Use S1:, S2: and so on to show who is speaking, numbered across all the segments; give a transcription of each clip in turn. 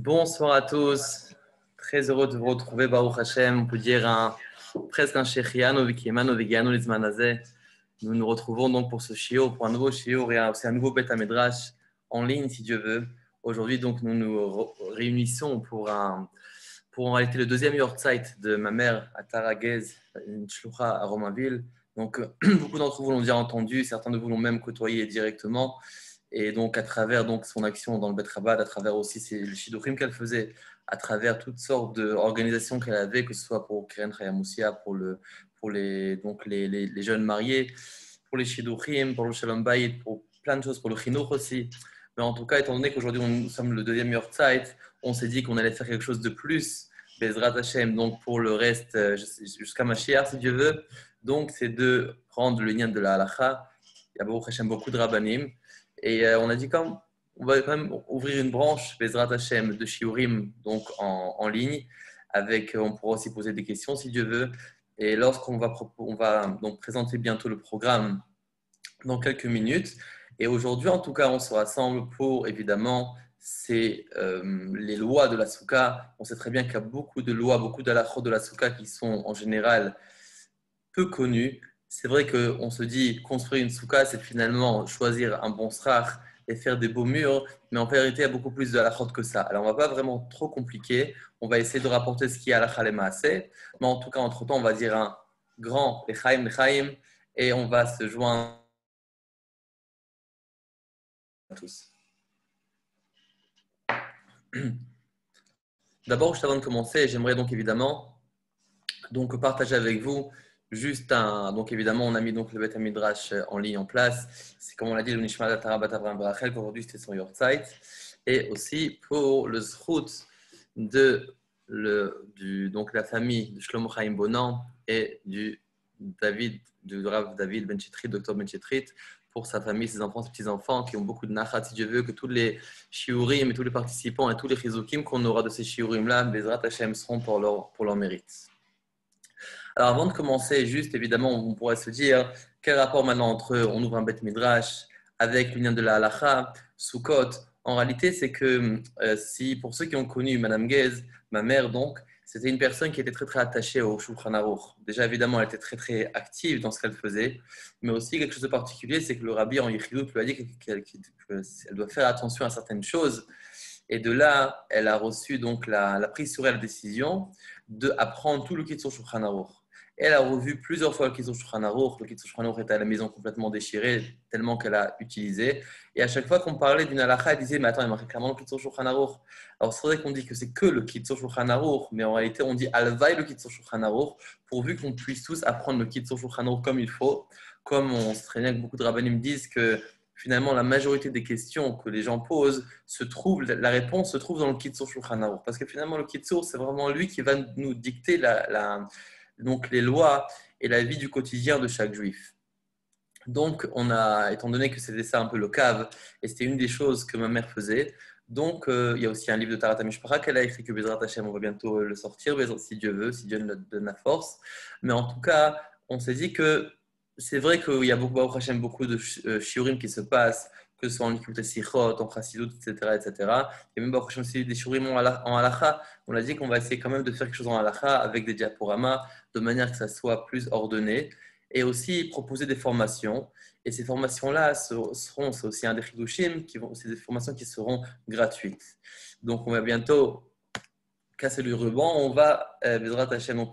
S1: Bonsoir à tous. Très heureux de vous retrouver, Baruch Hashem. On peut dire presque un Shechianu, Vikiemanu, Vigianu, Lizmanazé. Nous nous retrouvons donc pour ce shiur, pour un nouveau shiur et aussi un nouveau Bet HaMidrash en ligne, si Dieu veut. Aujourd'hui, donc, nous nous réunissons pour en réalité le deuxième Yortzeit de ma mère à Taragez, une shlucha à Romainville. Donc, beaucoup d'entre vous l'ont déjà entendu, certains de vous l'ont même côtoyé directement. Et donc, à travers donc, son action dans le Bet Rabbad, à travers aussi les shidurim qu'elle faisait, à travers toutes sortes d'organisations qu'elle avait, que ce soit pour Keren Chayamoussia, pour les jeunes mariés, pour les shidurim, pour le Shalom Bayit, pour plein de choses, pour le Chinuch aussi. Mais en tout cas, étant donné qu'aujourd'hui, nous sommes le deuxième Yortzeit, on s'est dit qu'on allait faire quelque chose de plus, Bezrat Hashem, donc pour le reste, jusqu'à Mashiach, si Dieu veut. Donc, c'est de prendre le lien de la halacha. Il y a beaucoup de rabbanim. Et on a dit on va quand même ouvrir une branche Bezrat Hashem de Shiurim donc en ligne avec on pourra aussi poser des questions si Dieu veut. Et lorsqu'on va donc présenter bientôt le programme dans quelques minutes. Et aujourd'hui en tout cas on se rassemble pour évidemment c'est les lois de la Souka. On sait très bien qu'il y a beaucoup de lois, beaucoup d'halachot de la Souka qui sont en général peu connues. C'est vrai qu'on se dit construire une souka, c'est finalement choisir un bon srach et faire des beaux murs, mais en vérité, il y a beaucoup plus de halachot que ça. Alors, on ne va pas vraiment trop compliquer. On va essayer de rapporter ce qui est halakha le maaseh, mais en tout cas, entre-temps, on va dire un grand lechaim, et on va se joindre à tous. D'abord, juste avant de commencer, j'aimerais donc évidemment partager avec vous donc évidemment, on a mis donc le Bet HaMidrash en ligne en place. C'est comme on l'a dit, le Nishmat Atara Bat Avraham Barachel, qu'aujourd'hui c'était son Yortzeit. Et aussi pour le Zchut donc la famille de Shlomo Chaim Bonan et du Rav David Ben Chitrit, Dr Ben Chitrit, pour sa famille, ses enfants, ses petits-enfants qui ont beaucoup de nachat, si Dieu veut, que tous les shiurim et tous les participants et tous les chizukim qu'on aura de ces shiurim-là, Bezrat Hashem, seront pour leur mérite. Alors avant de commencer, juste évidemment, on pourrait se dire quel rapport maintenant entre on ouvre un Bet Midrash avec l'union de la halacha, Sukkot. En réalité, c'est que si pour ceux qui ont connu Madame Gez, ma mère donc, c'était une personne qui était très très attachée au Shulchan Aruch. Déjà évidemment, elle était très très active dans ce qu'elle faisait, mais aussi quelque chose de particulier, c'est que le rabbi en Yechidut lui a dit qu'elle doit faire attention à certaines choses. Et de là, elle a reçu donc la prise sur elle la décision d'apprendre tout le Kitzur Shulchan Aruch. Elle a revu plusieurs fois le Kitzur Shulchan Aruch. Le Kitzur Shulchan Aruch était à la maison complètement déchiré, tellement qu'elle a utilisé. Et à chaque fois qu'on parlait d'une halakha, elle disait mais attends, il marque clairement le Kitzur Shulchan Aruch. Alors c'est vrai qu'on dit que c'est que le Kitzur Shulchan Aruch, mais en réalité on dit alvaï le Kitzur Shulchan Aruch, pourvu qu'on puisse tous apprendre le Kitzur Shulchan Aruch comme il faut. Comme on sait très bien que beaucoup de rabbanim disent que finalement, la majorité des questions que les gens posent la réponse se trouve dans le Kitzur Shulchan Aruch. Parce que finalement, le Kitzur, c'est vraiment lui qui va nous dicter donc les lois et la vie du quotidien de chaque juif. Donc, étant donné que c'était ça un peu le cave, et c'était une des choses que ma mère faisait, donc il y a aussi un livre de Tarat HaMishpacha qu'elle a écrit, que Bezrat Hashem, on va bientôt le sortir, si Dieu veut, si Dieu nous donne la force. Mais en tout cas, on s'est dit que c'est vrai qu'il y a beaucoup de shiurim qui se passent, que ce soit en Likkutei Sichot, en Chassidut, etc., etc. Et même aussi des shiurim en halacha. On a dit qu'on va essayer quand même de faire quelque chose en halacha avec des diaporamas, de manière que ça soit plus ordonné. Et aussi proposer des formations. Et ces formations-là c'est aussi un des chidushim, c'est des formations qui seront gratuites. Donc, on va bientôt casser le ruban, on va Bezrat Hashem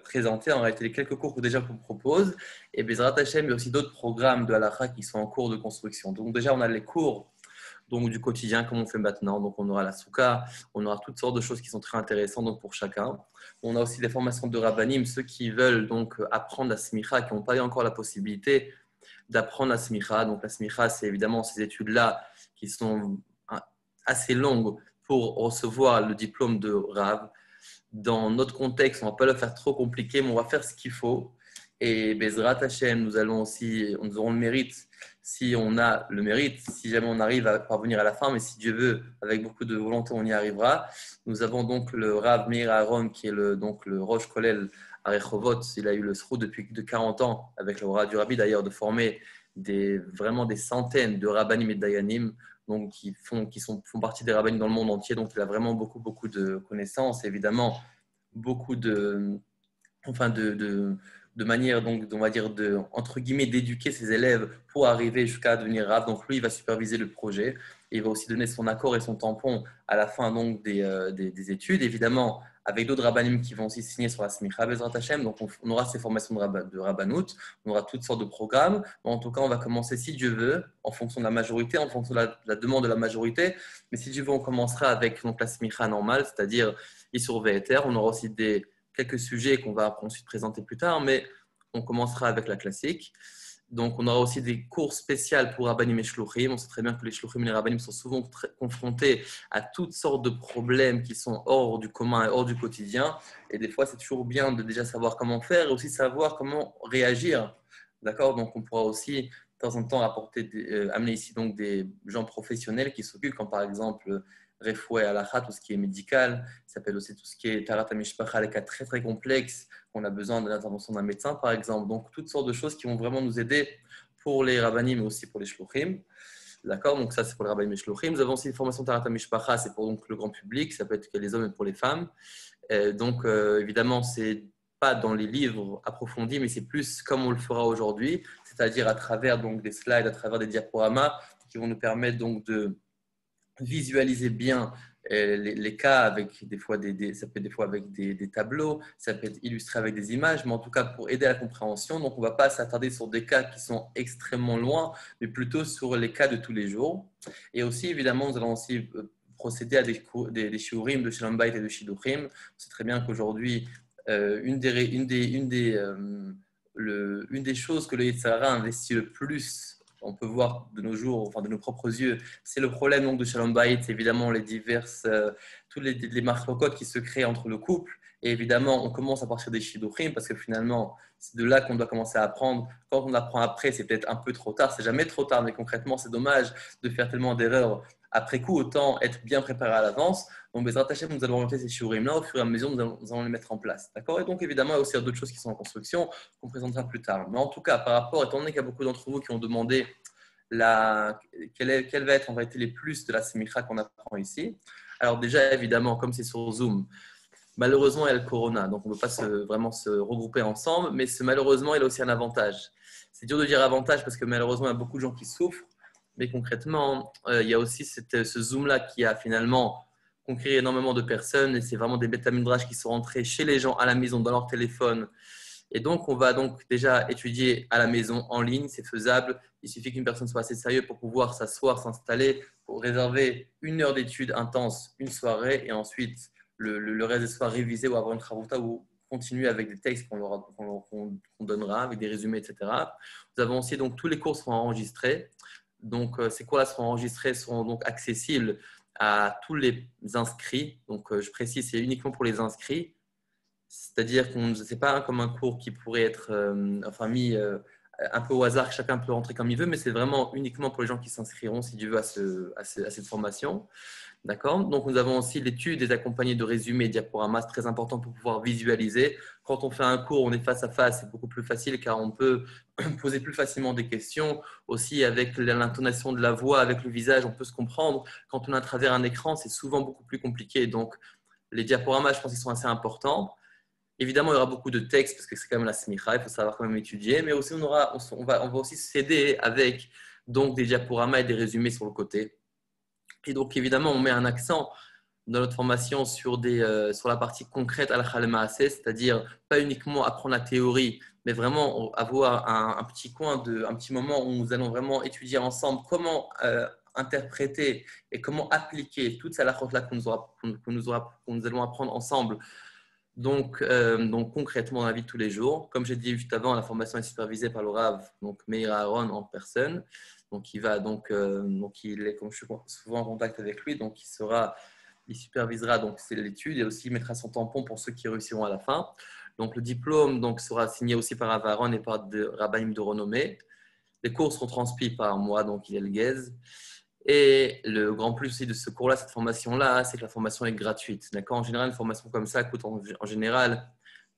S1: présenter en réalité les quelques cours que déjà qu'on propose, et Bezrat Hashem, il y a aussi d'autres programmes de halakha qui sont en cours de construction. Donc déjà, on a les cours donc, du quotidien comme on fait maintenant. Donc on aura la souka, on aura toutes sortes de choses qui sont très intéressantes donc, pour chacun. On a aussi des formations de rabbanim, ceux qui veulent donc apprendre la smicha, qui n'ont pas eu encore la possibilité d'apprendre la smicha. Donc la smicha, c'est évidemment ces études-là qui sont assez longues pour recevoir le diplôme de Rav. Dans notre contexte, on ne va pas le faire trop compliqué, mais on va faire ce qu'il faut. Et Bezrat Hashem, nous aurons le mérite, si on a le mérite, si jamais on arrive à parvenir à la fin, mais si Dieu veut, avec beaucoup de volonté, on y arrivera. Nous avons donc le Rav Meir Aaron, qui est le Rosh Kolel à Rechovot. Il a eu le srout depuis plus de 40 ans, avec le Rav du Rabbi d'ailleurs, de former vraiment des centaines de rabbanim et de dayanim. donc font partie des rabbins dans le monde entier. Donc, il a vraiment beaucoup de connaissances, évidemment, beaucoup de manières, donc, on va dire, entre guillemets, d'éduquer ses élèves pour arriver jusqu'à devenir rab. Donc, lui, il va superviser le projet et il va aussi donner son accord et son tampon à la fin donc, des études. Évidemment, avec d'autres rabbinim qui vont aussi signer sur la Smicha Bezrat Hashem. Donc, on aura ces formations de rabbanout, on aura toutes sortes de programmes. En tout cas, on va commencer, si Dieu veut, en fonction de la majorité, en fonction de la demande de la majorité. Mais si Dieu veut, on commencera avec donc, la Smicha normale, c'est-à-dire Isur Ve'eter. On aura aussi quelques sujets qu'on va ensuite présenter plus tard, mais on commencera avec la classique. Donc, on aura aussi des cours spéciales pour Rabbanim et Shluchim. On sait très bien que les Shluchim et les Rabbanim sont souvent confrontés à toutes sortes de problèmes qui sont hors du commun et hors du quotidien. Et des fois, c'est toujours bien de déjà savoir comment faire et aussi savoir comment réagir. D'accord? Donc, on pourra aussi, de temps en temps, amener ici donc, des gens professionnels qui s'occupent, comme par exemple Refoué Halakha, tout ce qui est médical. Ça s'appelle aussi tout ce qui est Tarat HaMishpacha, les cas très très complexes. On a besoin de l'intervention d'un médecin, par exemple. Donc, toutes sortes de choses qui vont vraiment nous aider pour les rabbanim, mais aussi pour les shluchim. D'accord? Donc, ça, c'est pour les rabbanim et shluchim. Nous avons aussi une formation Tarat HaMishpacha, c'est pour donc, le grand public. Ça peut être que les hommes et pour les femmes. Donc, évidemment, c'est pas dans les livres approfondis, mais c'est plus comme on le fera aujourd'hui, c'est-à-dire à travers donc, des slides, à travers des diaporamas qui vont nous permettre donc de visualiser bien les cas avec des fois ça peut être des fois avec des tableaux, ça peut être illustré avec des images, mais en tout cas pour aider à la compréhension. Donc, on ne va pas s'attarder sur des cas qui sont extrêmement loin, mais plutôt sur les cas de tous les jours. Et aussi, évidemment, nous allons aussi procéder à des shiurim de Shalom Bayit et de Shidduchim. C'est très bien qu'aujourd'hui, une des choses que le Yetzer Hara investit le plus, on peut voir de nos jours, enfin de nos propres yeux, c'est le problème donc, de Shalom Bayit, évidemment tous les marloquotes qui se créent entre le couple. Et évidemment, on commence à partir des shidduchim parce que finalement, c'est de là qu'on doit commencer à apprendre. Quand on apprend après, c'est peut-être un peu trop tard. C'est jamais trop tard, mais concrètement, c'est dommage de faire tellement d'erreurs après coup. Autant être bien préparé à l'avance. Donc, Bezrat Hashem, nous allons orienter ces shiurim-là. Au fur et à mesure, nous allons les mettre en place. D'accord? Et donc, évidemment, il y a aussi d'autres choses qui sont en construction qu'on présentera plus tard. Mais en tout cas, par rapport, étant donné qu'il y a beaucoup d'entre vous qui ont demandé quel va être en réalité les plus de la semicha qu'on apprend ici. Alors déjà, évidemment, comme c'est sur Zoom, malheureusement, il y a le corona, donc on ne peut pas vraiment se regrouper ensemble, mais malheureusement, il a aussi un avantage. C'est dur de dire avantage parce que malheureusement, il y a beaucoup de gens qui souffrent, mais concrètement, il y a aussi ce Zoom-là qui a finalement conquis énormément de personnes et c'est vraiment des bêta midrash qui sont rentrés chez les gens à la maison, dans leur téléphone. Et donc, on va donc déjà étudier à la maison, en ligne, c'est faisable. Il suffit qu'une personne soit assez sérieuse pour pouvoir s'asseoir, s'installer, pour réserver 1 heure d'études intense, une soirée, et ensuite le reste des soirs réviser ou avoir une chavruta ou continuer avec des textes qu'on donnera, avec des résumés, etc. Nous avons aussi, donc, tous les cours seront enregistrés. Donc, ces cours-là seront enregistrés, seront donc accessibles à tous les inscrits. Donc, je précise, c'est uniquement pour les inscrits. C'est-à-dire qu'on ne sait pas comme un cours qui pourrait être mis un peu au hasard, que chacun peut rentrer comme il veut, mais c'est vraiment uniquement pour les gens qui s'inscriront, si Dieu veut, à cette formation. D'accord? Donc, nous avons aussi l'étude des accompagnés de résumés et diaporamas, très important pour pouvoir visualiser. Quand on fait un cours, on est face à face, c'est beaucoup plus facile car on peut poser plus facilement des questions. Aussi, avec l'intonation de la voix, avec le visage, on peut se comprendre. Quand on est à travers un écran, c'est souvent beaucoup plus compliqué. Donc, les diaporamas, je pense qu'ils sont assez importants. Évidemment, il y aura beaucoup de textes parce que c'est quand même la smicha, il faut savoir quand même étudier, mais aussi on va aussi s'aider avec donc des diaporamas et des résumés sur le côté. Et donc évidemment, on met un accent dans notre formation sur la partie concrète à la Khalemaase, c'est-à-dire pas uniquement apprendre la théorie, mais vraiment avoir un petit un petit moment où nous allons vraiment étudier ensemble comment interpréter et comment appliquer toutes ces halachot-là que nous allons apprendre ensemble. Donc concrètement dans la vie de tous les jours, comme j'ai dit juste avant, la formation est supervisée par le Rav, donc Meir Aaron en personne. Donc il est, comme je suis souvent en contact avec lui, donc il supervisera donc c'est l'étude et aussi il mettra son tampon pour ceux qui réussiront à la fin. Donc le diplôme donc sera signé aussi par Rav Aaron et par des rabbinim de renommée. Les cours seront transmis par moi, donc il est le Guez. Et le grand plus aussi de ce cours-là, cette formation-là, c'est que la formation est gratuite. D'accord? En général, une formation comme ça coûte en général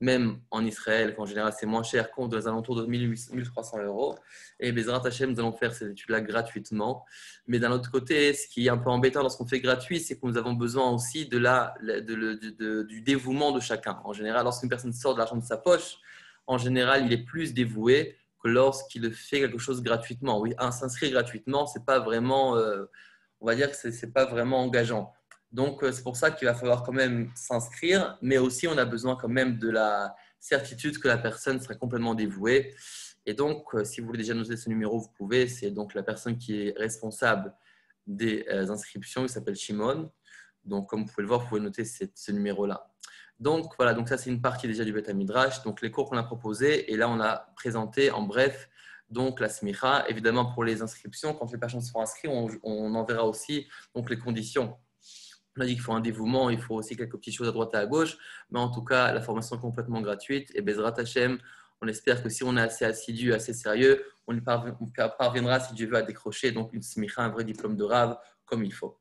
S1: même en Israël, qu'en général c'est moins cher, compte dans les alentours de 1300 euros. Et Bezrat Hashem, nous allons faire ces études-là gratuitement. Mais d'un autre côté, ce qui est un peu embêtant lorsqu'on fait gratuit, c'est que nous avons besoin aussi du dévouement de chacun. En général, lorsqu'une personne sort de l'argent de sa poche, en général, il est plus dévoué que lorsqu'il fait quelque chose gratuitement. Oui, s'inscrire gratuitement, c'est pas vraiment, on va dire que c'est pas vraiment engageant. Donc, c'est pour ça qu'il va falloir quand même s'inscrire, mais aussi on a besoin quand même de la certitude que la personne sera complètement dévouée. Et donc, si vous voulez déjà noter ce numéro, vous pouvez. C'est donc la personne qui est responsable des inscriptions, il s'appelle Shimon. Donc, comme vous pouvez le voir, vous pouvez noter ce numéro-là. Donc, voilà, donc ça, c'est une partie déjà du Beth Midrash. Donc, les cours qu'on a proposés. Et là, on a présenté en bref donc la smicha. Évidemment, pour les inscriptions, quand les personnes seront inscrites, on enverra aussi donc, les conditions. On a dit qu'il faut un dévouement, il faut aussi quelques petites choses à droite et à gauche. Mais en tout cas, la formation est complètement gratuite. Et Bezrat Hashem, on espère que si on est assez assidu, assez sérieux, on parviendra, si Dieu veut, à décrocher donc une smicha, un vrai diplôme de Rav, comme il faut.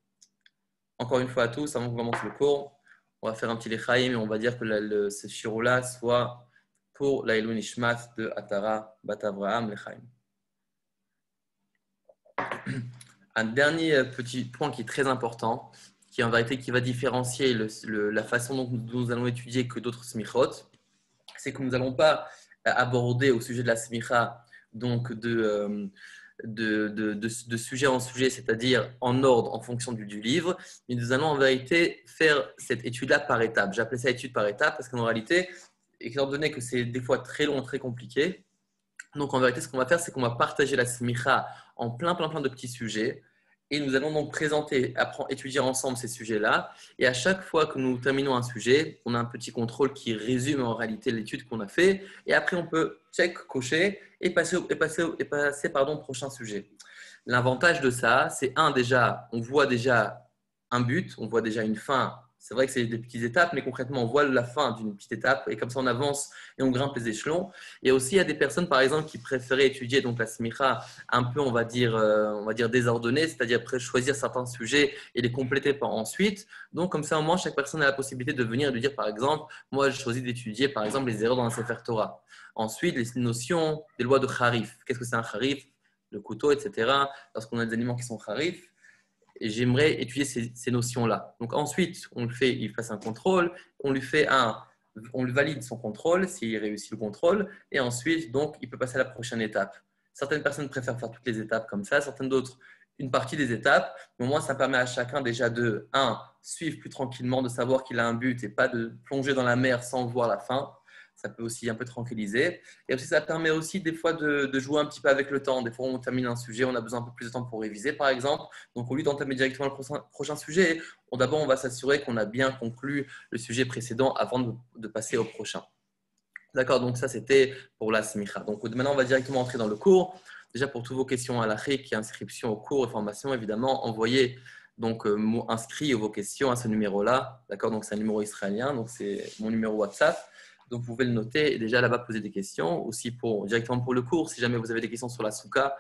S1: Encore une fois à tous, avant qu'on commence le cours, on va faire un petit lechaim et on va dire que ce shiro-là soit pour la Elou Nishmat de Atara Bat Avraham lechaim. Un dernier petit point qui est très important, qui en vérité qui va différencier la façon dont nous allons étudier que d'autres smichot, c'est que nous n'allons pas aborder au sujet de la smicha donc de sujet en sujet, c'est-à-dire en ordre en fonction du livre, mais nous allons en vérité faire cette étude-là par étapes. J'appelais ça étude par étapes parce qu'en réalité, étant donné que c'est des fois très long, très compliqué, donc en vérité, ce qu'on va faire, c'est qu'on va partager la smicha en plein de petits sujets. Et nous allons donc présenter, étudier ensemble ces sujets-là. Et à chaque fois que nous terminons un sujet, on a un petit contrôle qui résume en réalité l'étude qu'on a fait. Et après, on peut cocher et passer au prochain sujet. L'avantage de ça, c'est déjà, on voit déjà un but, on voit déjà une fin. C'est vrai que c'est des petites étapes, mais concrètement, on voit la fin d'une petite étape et comme ça, on avance et on grimpe les échelons. Et aussi, il y a des personnes, par exemple, qui préféraient étudier donc la smicha un peu, on va dire désordonnée, c'est-à-dire choisir certains sujets et les compléter par ensuite. Donc, comme ça, au moins, chaque personne a la possibilité de venir et de dire, par exemple, moi, j'ai choisi d'étudier, par exemple, les erreurs dans un Sefer Torah. Ensuite, les notions des lois de Harif. Qu'est-ce que c'est un Harif? Le couteau, etc. Lorsqu'on a des aliments qui sont Harif. Et j'aimerais étudier ces notions-là. Donc ensuite, il passe un contrôle, on lui valide son contrôle s'il réussit le contrôle, et ensuite, donc, il peut passer à la prochaine étape. Certaines personnes préfèrent faire toutes les étapes comme ça, certaines d'autres une partie des étapes, mais au moins ça permet à chacun déjà de suivre plus tranquillement, de savoir qu'il a un but et pas de plonger dans la mer sans voir la fin. Ça peut aussi un peu tranquilliser. Et aussi, ça permet aussi des fois de jouer un petit peu avec le temps. Des fois, on termine un sujet, on a besoin un peu plus de temps pour réviser, par exemple. Donc, au lieu d'entamer directement le prochain sujet, d'abord, on va s'assurer qu'on a bien conclu le sujet précédent avant de passer au prochain. D'accord, donc ça, c'était pour la smicha. Donc, maintenant, on va directement entrer dans le cours. Déjà, pour toutes vos questions à l'achik, inscription au cours et formation, évidemment, envoyez donc inscrit vos questions à ce numéro-là. D'accord, donc c'est un numéro israélien, donc c'est mon numéro WhatsApp. Donc, vous pouvez le noter et déjà là-bas poser des questions. Aussi, directement pour le cours, si jamais vous avez des questions sur la souka,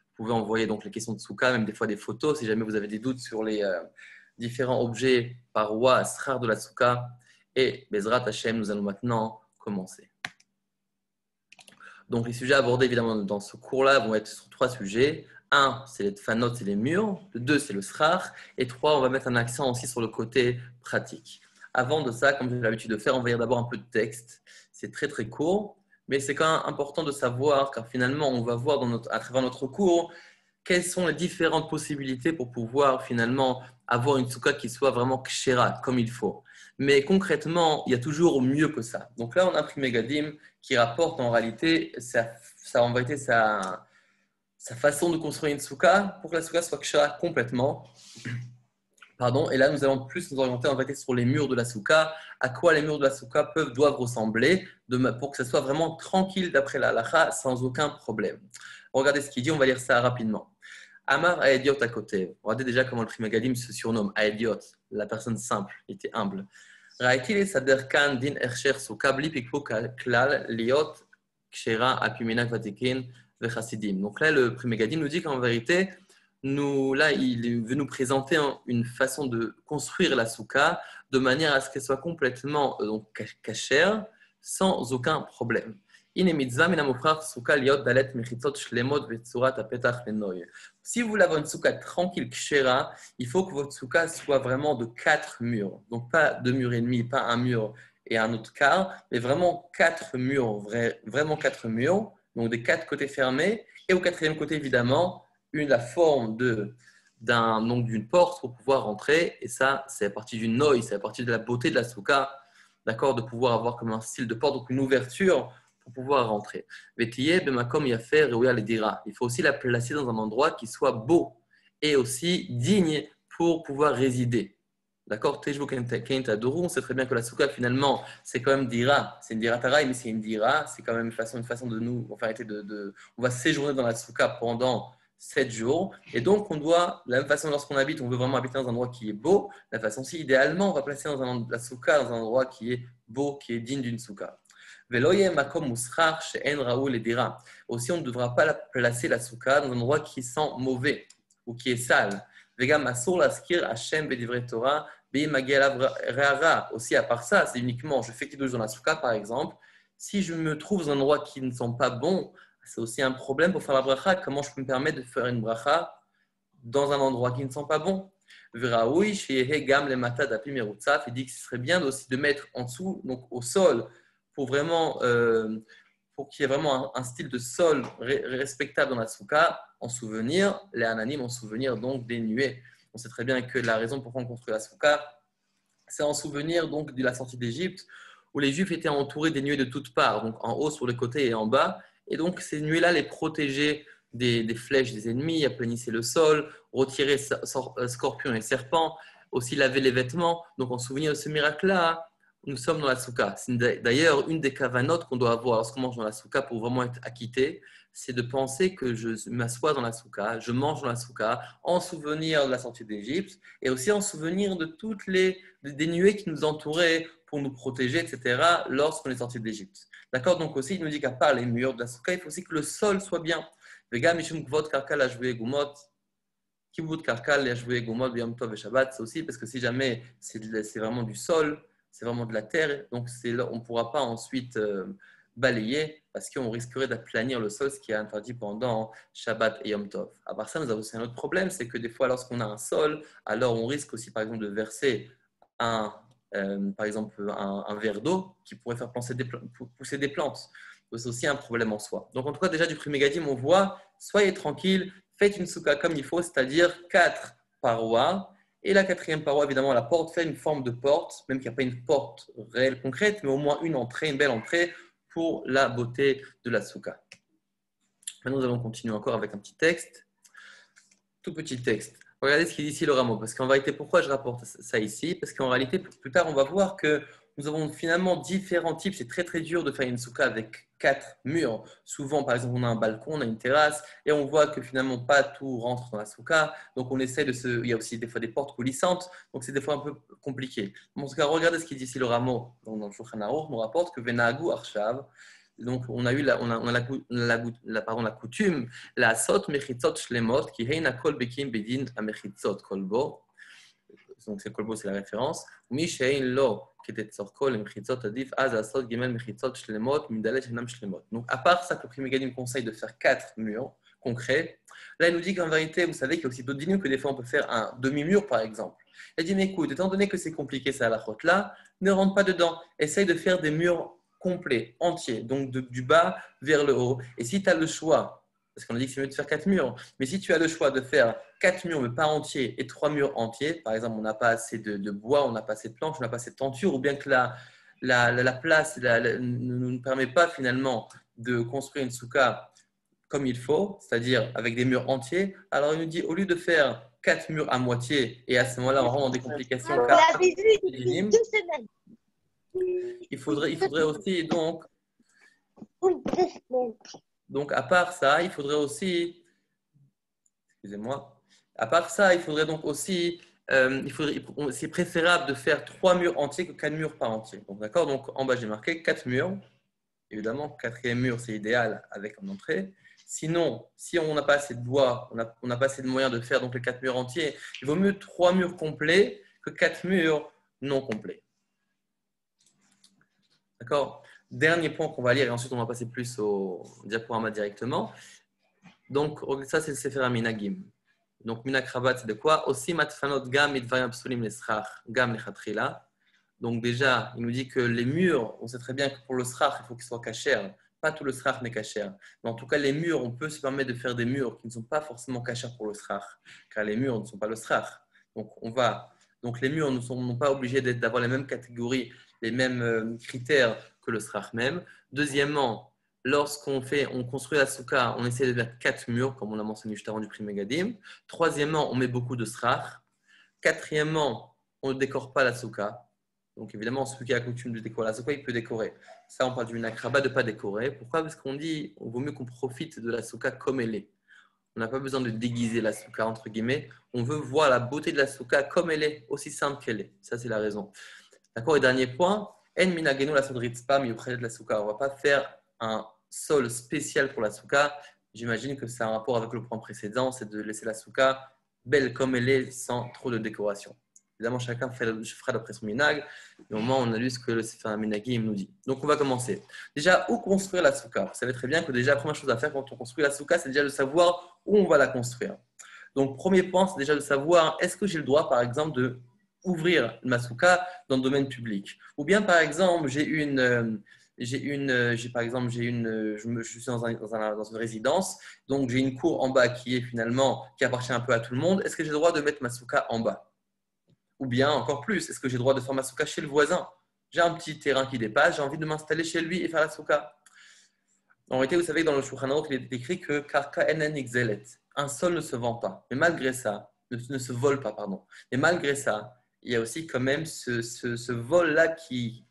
S1: vous pouvez envoyer donc les questions de souka, même des fois des photos. Si jamais vous avez des doutes sur les différents objets, parois, srar de la souka. Et Bezrat Hashem, nous allons maintenant commencer. Donc, les sujets abordés évidemment dans ce cours-là vont être sur 3 sujets. 1, c'est les fanot, c'est les murs. 2, c'est le srar. Et 3, on va mettre un accent aussi sur le côté pratique. Avant de ça, comme j'ai l'habitude de faire, on va lire d'abord un peu de texte. C'est très très court, mais c'est quand même important de savoir, car finalement, on va voir à travers notre cours quelles sont les différentes possibilités pour pouvoir finalement avoir une soukha qui soit vraiment kshera, comme il faut. Mais concrètement, il y a toujours mieux que ça. Donc là, on a pris Megadim qui rapporte en réalité sa façon de construire une soukha pour que la soukha soit kshera complètement. Et là, nous allons plus nous orienter en fait sur les murs de la soukha, à quoi les murs de la soukha doivent ressembler, pour que ça soit vraiment tranquille d'après la halacha, sans aucun problème. Regardez ce qu'il dit, on va lire ça rapidement. Amar Aediot à côté. Regardez déjà comment le Pri Megadim se surnomme, Aediot, la personne simple, il était humble. Raïti saderkan din ercher soukha bli pikpo klal liot kshera apimenak vatikin vechasidim. Donc là, le Pri Megadim nous dit qu'en vérité, il veut nous présenter une façon de construire la soukha de manière à ce qu'elle soit complètement cachère, sans aucun problème. Si vous voulez avoir une souka tranquille, kshera, il faut que votre souka soit vraiment de 4 murs. Donc pas 2 murs et demi, pas un mur et un autre quart, mais vraiment 4 murs, vraiment 4 murs, donc des 4 côtés fermés. Et au quatrième côté, évidemment, la forme d'une porte pour pouvoir rentrer. Et ça, c'est à partir du noï, c'est à partir de la beauté de la souka, d'accord, de pouvoir avoir comme un style de porte, donc une ouverture pour pouvoir rentrer. Il faut aussi la placer dans un endroit qui soit beau et aussi digne pour pouvoir résider. D'accord, on sait très bien que la souka finalement c'est quand même dira, c'est une dira taraï, mais c'est une dira, c'est quand même une façon de nous, enfin, on va séjourner dans la souka pendant 7 jours, et donc on doit, de la même façon lorsqu'on habite, on veut vraiment habiter dans un endroit qui est beau, de la façon si idéalement on va placer la souka dans un endroit qui est beau, qui est digne d'une souka. Aussi, on ne devra pas placer la souka dans un endroit qui sent mauvais ou qui est sale. Aussi, à part ça, c'est uniquement, je fais kiddush dans la souka par exemple. Si je me trouve dans un endroit qui ne sent pas bon, c'est aussi un problème pour faire la bracha. Comment je peux me permettre de faire une bracha dans un endroit qui ne sent pas bon? Il dit que ce serait bien aussi de mettre en dessous, donc au sol, pour qu'il y ait vraiment un style de sol respectable dans la souka, en souvenir, les ananim, en souvenir donc des nuées. On sait très bien que la raison pour laquelle on construit la souka, c'est en souvenir donc de la sortie d'Égypte, où les Juifs étaient entourés des nuées de toutes parts, donc en haut, sur les côtés et en bas. Et donc ces nuées-là les protégeaient des flèches des ennemis, aplanissaient le sol, retiraient scorpions et serpents, aussi lavaient les vêtements. Donc en souvenir de ce miracle-là, nous sommes dans la souka. C'est d'ailleurs une des kavanotes qu'on doit avoir lorsqu'on mange dans la souka pour vraiment être acquitté, c'est de penser que je m'assois dans la souka, je mange dans la souka, en souvenir de la sortie d'Égypte et aussi en souvenir de toutes des nuées qui nous entouraient pour nous protéger, etc., lorsqu'on est sorti d'Égypte. D'accord? Donc aussi, il nous dit qu'à part les murs de la souka, il faut aussi que le sol soit bien. Vega mishum kvot karkal ajoué gumot, kibut karkal ajoué gumot b'yom tov et Shabbat, c'est aussi parce que si jamais c'est vraiment du sol, c'est vraiment de la terre, donc on ne pourra pas ensuite balayer parce qu'on risquerait d'aplanir le sol, ce qui est interdit pendant Shabbat et Yom Tov. À part ça, nous avons aussi un autre problème, c'est que des fois, lorsqu'on a un sol, alors on risque aussi, par exemple, de verser par exemple, un verre d'eau qui pourrait faire pousser des plantes. C'est aussi un problème en soi. Donc, en tout cas, déjà du premier Gadim, on voit, soyez tranquille, faites une souka comme il faut, c'est-à-dire 4 parois. Et la quatrième paroi, évidemment, la porte fait une forme de porte, même qu'il n'y a pas une porte réelle concrète, mais au moins une entrée, une belle entrée pour la beauté de la souka. Maintenant, nous allons continuer encore avec un petit texte, tout petit texte. Regardez ce qu'il dit ici le rameau, parce qu'en réalité, pourquoi je rapporte ça ici? Parce qu'en réalité, plus tard, on va voir que nous avons finalement différents types. C'est très très dur de faire une souka avec 4 murs. Souvent, par exemple, on a un balcon, on a une terrasse, et on voit que finalement pas tout rentre dans la souka. Donc on essaie il y a aussi des fois des portes coulissantes, donc c'est des fois un peu compliqué. En tout cas, regardez ce qu'il dit ici le rameau. Donc, dans le Shulchan Aruch, on rapporte que Venagu Arshav. Donc on a eu la coutume, la sot mechitzot shlemot qui heina kol bekim bedin a mechitzot kolbo. Donc c'est kolbo, c'est la référence. Mi shein lo ketetzor kol mechitzot adif az asot gimel mechitzot shlemot midalet shenam shlemot. Donc à part ça que le Pri Megadim conseille de faire 4 murs concrets, là il nous dit qu'en vérité, vous savez qu'il y a aussi d'autres dîners que des fois on peut faire un demi-mur par exemple. Il dit mais écoute, étant donné que c'est compliqué ça à la route là, ne rentre pas dedans. Essaye de faire des murs complet, entier, donc du bas vers le haut. Et si tu as le choix, parce qu'on a dit que c'est mieux de faire 4 murs, mais si tu as le choix de faire 4 murs mais pas entiers et 3 murs entiers, par exemple, on n'a pas assez de bois, on n'a pas assez de planches, on n'a pas assez de tenture, ou bien que la place ne nous permet pas finalement de construire une souka comme il faut, c'est-à-dire avec des murs entiers, alors il nous dit, au lieu de faire 4 murs à moitié, et à ce moment-là, on rentre dans des complications, car il faudrait aussi donc à part ça, il faudrait aussi, excusez-moi, à part ça, il faudrait donc aussi, c'est préférable de faire 3 murs entiers que 4 murs pas entiers. Donc d'accord, donc en bas j'ai marqué 4 murs. Évidemment, quatrième mur c'est idéal avec une entrée. Sinon, si on n'a pas assez de bois, on n'a pas assez de moyens de faire donc les 4 murs entiers, il vaut mieux 3 murs complets que 4 murs non complets. D'accord? Dernier point qu'on va lire et ensuite on va passer plus au diaporama directement. Donc, ça, c'est le Sefer HaMinagim. Donc, Minak Rabat, c'est de quoi? Aussi, matfanot gam mitvayim psulim l'esrach gam lechatrila. Donc, déjà, il nous dit que les murs, on sait très bien que pour le srach, il faut qu'ils soient cachers. Pas tout le srach n'est cacher. Mais en tout cas, les murs, on peut se permettre de faire des murs qui ne sont pas forcément cachers pour le srach, car les murs ne sont pas le srach. Donc, les murs ne sont pas obligés d'avoir les mêmes catégories, les mêmes critères que le srach même. Deuxièmement, lorsqu'on construit la souka, on essaie de mettre 4 murs, comme on l'a mentionné juste avant du Pri Megadim. Troisièmement, on met beaucoup de srach. Quatrièmement, on ne décore pas la souka. Donc évidemment, celui qui a coutume de décorer la souka, il peut décorer. Ça, on parle du nakraba de ne pas décorer. Pourquoi? Parce qu'on dit qu'il vaut mieux qu'on profite de la souka comme elle est. On n'a pas besoin de déguiser la souka, entre guillemets. On veut voir la beauté de la souka comme elle est, aussi simple qu'elle est. Ça, c'est la raison. D'accord. Et dernier point, en minagenu la sodritzpa miuchelet de la souka. On ne va pas faire un sol spécial pour la souka. J'imagine que c'est un rapport avec le point précédent, c'est de laisser la souka belle comme elle est, sans trop de décoration. Évidemment, chacun fera d'après son minag. Mais au moment, on a lu ce que le Sefer HaMinagim nous dit. Donc, on va commencer. Déjà, où construire la souka? Vous savez très bien que déjà, la première chose à faire quand on construit la souka, c'est déjà de savoir où on va la construire. Donc, premier point, c'est déjà de savoir est-ce que j'ai le droit, par exemple, de ouvrir ma souka dans le domaine public. Ou bien, par exemple, je suis dans une résidence, donc j'ai une cour en bas qui appartient un peu à tout le monde. Est-ce que j'ai le droit de mettre ma souka en bas? Ou bien, encore plus, est-ce que j'ai le droit de faire ma souka chez le voisin? J'ai un petit terrain qui dépasse, j'ai envie de m'installer chez lui et faire la souka. En réalité, vous savez, dans le Shulchan Aruch, il est écrit que karka enen ixelet. Un sol ne se vend pas. Mais malgré ça, ne se vole pas, pardon. Mais malgré ça, il y a aussi quand même ce vol-là qui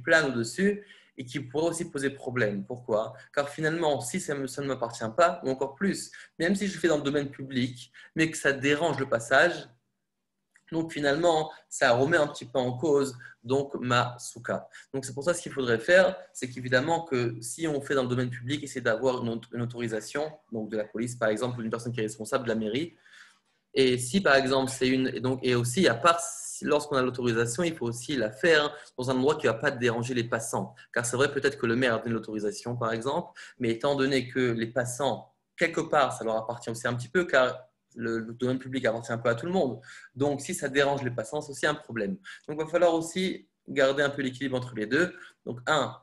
S1: plane au-dessus et qui pourrait aussi poser problème. Pourquoi? Car finalement, si ça ne m'appartient pas, ou encore plus, même si je fais dans le domaine public, mais que ça dérange le passage, donc finalement, ça remet un petit peu en cause donc ma souka. Donc c'est pour ça ce qu'il faudrait faire, c'est qu'évidemment que si on fait dans le domaine public, essayer d'avoir une autorisation, donc de la police par exemple, ou d'une personne qui est responsable de la mairie. Et si par exemple c'est et aussi à part lorsqu'on a l'autorisation, il faut aussi la faire dans un endroit qui ne va pas déranger les passants. Car c'est vrai peut-être que le maire a donné l'autorisation par exemple, mais étant donné que les passants quelque part ça leur appartient aussi un petit peu, car le domaine public appartient un peu à tout le monde. Donc, si ça dérange les passants, c'est aussi un problème. Donc, il va falloir aussi garder un peu l'équilibre entre les deux. Donc,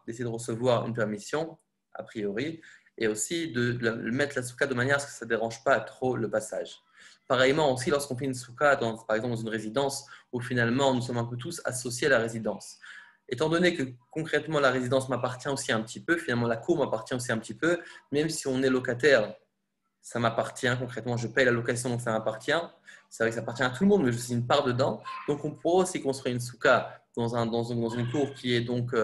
S1: d'essayer de recevoir une permission, a priori, et aussi de mettre la souka de manière à ce que ça ne dérange pas trop le passage. Pareillement, aussi, lorsqu'on fait une souka, par exemple, dans une résidence, où finalement, nous sommes un peu tous associés à la résidence. Étant donné que concrètement, la résidence m'appartient aussi un petit peu, finalement, la cour m'appartient aussi un petit peu, même si on est locataire, ça m'appartient concrètement, je paye la location, donc ça m'appartient. C'est vrai que ça appartient à tout le monde, mais je suis une part dedans. Donc, on pourra aussi construire une souka dans une cour qui est donc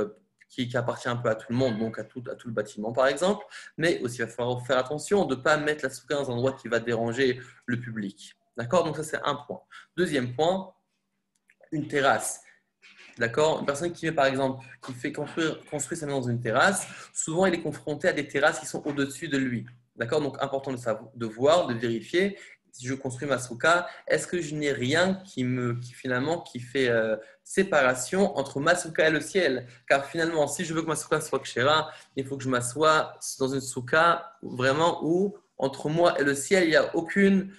S1: qui appartient un peu à tout le monde, donc à tout le bâtiment par exemple. Mais aussi, il va falloir faire attention de ne pas mettre la souka dans un endroit qui va déranger le public. D'accord? Donc, ça, c'est un point. Deuxième point, une terrasse. D'accord? Une personne qui, par exemple, qui fait construire sa maison dans une terrasse, souvent, il est confronté à des terrasses qui sont au-dessus de lui. D'accord? Donc, important de voir, de vérifier. Si je construis ma souka, est-ce que je n'ai rien qui fait séparation entre ma souka et le ciel? Car finalement, si je veux que ma souka soit kshera, il faut que je m'assoie dans une souka vraiment où, entre moi et le ciel, il n'y a aucune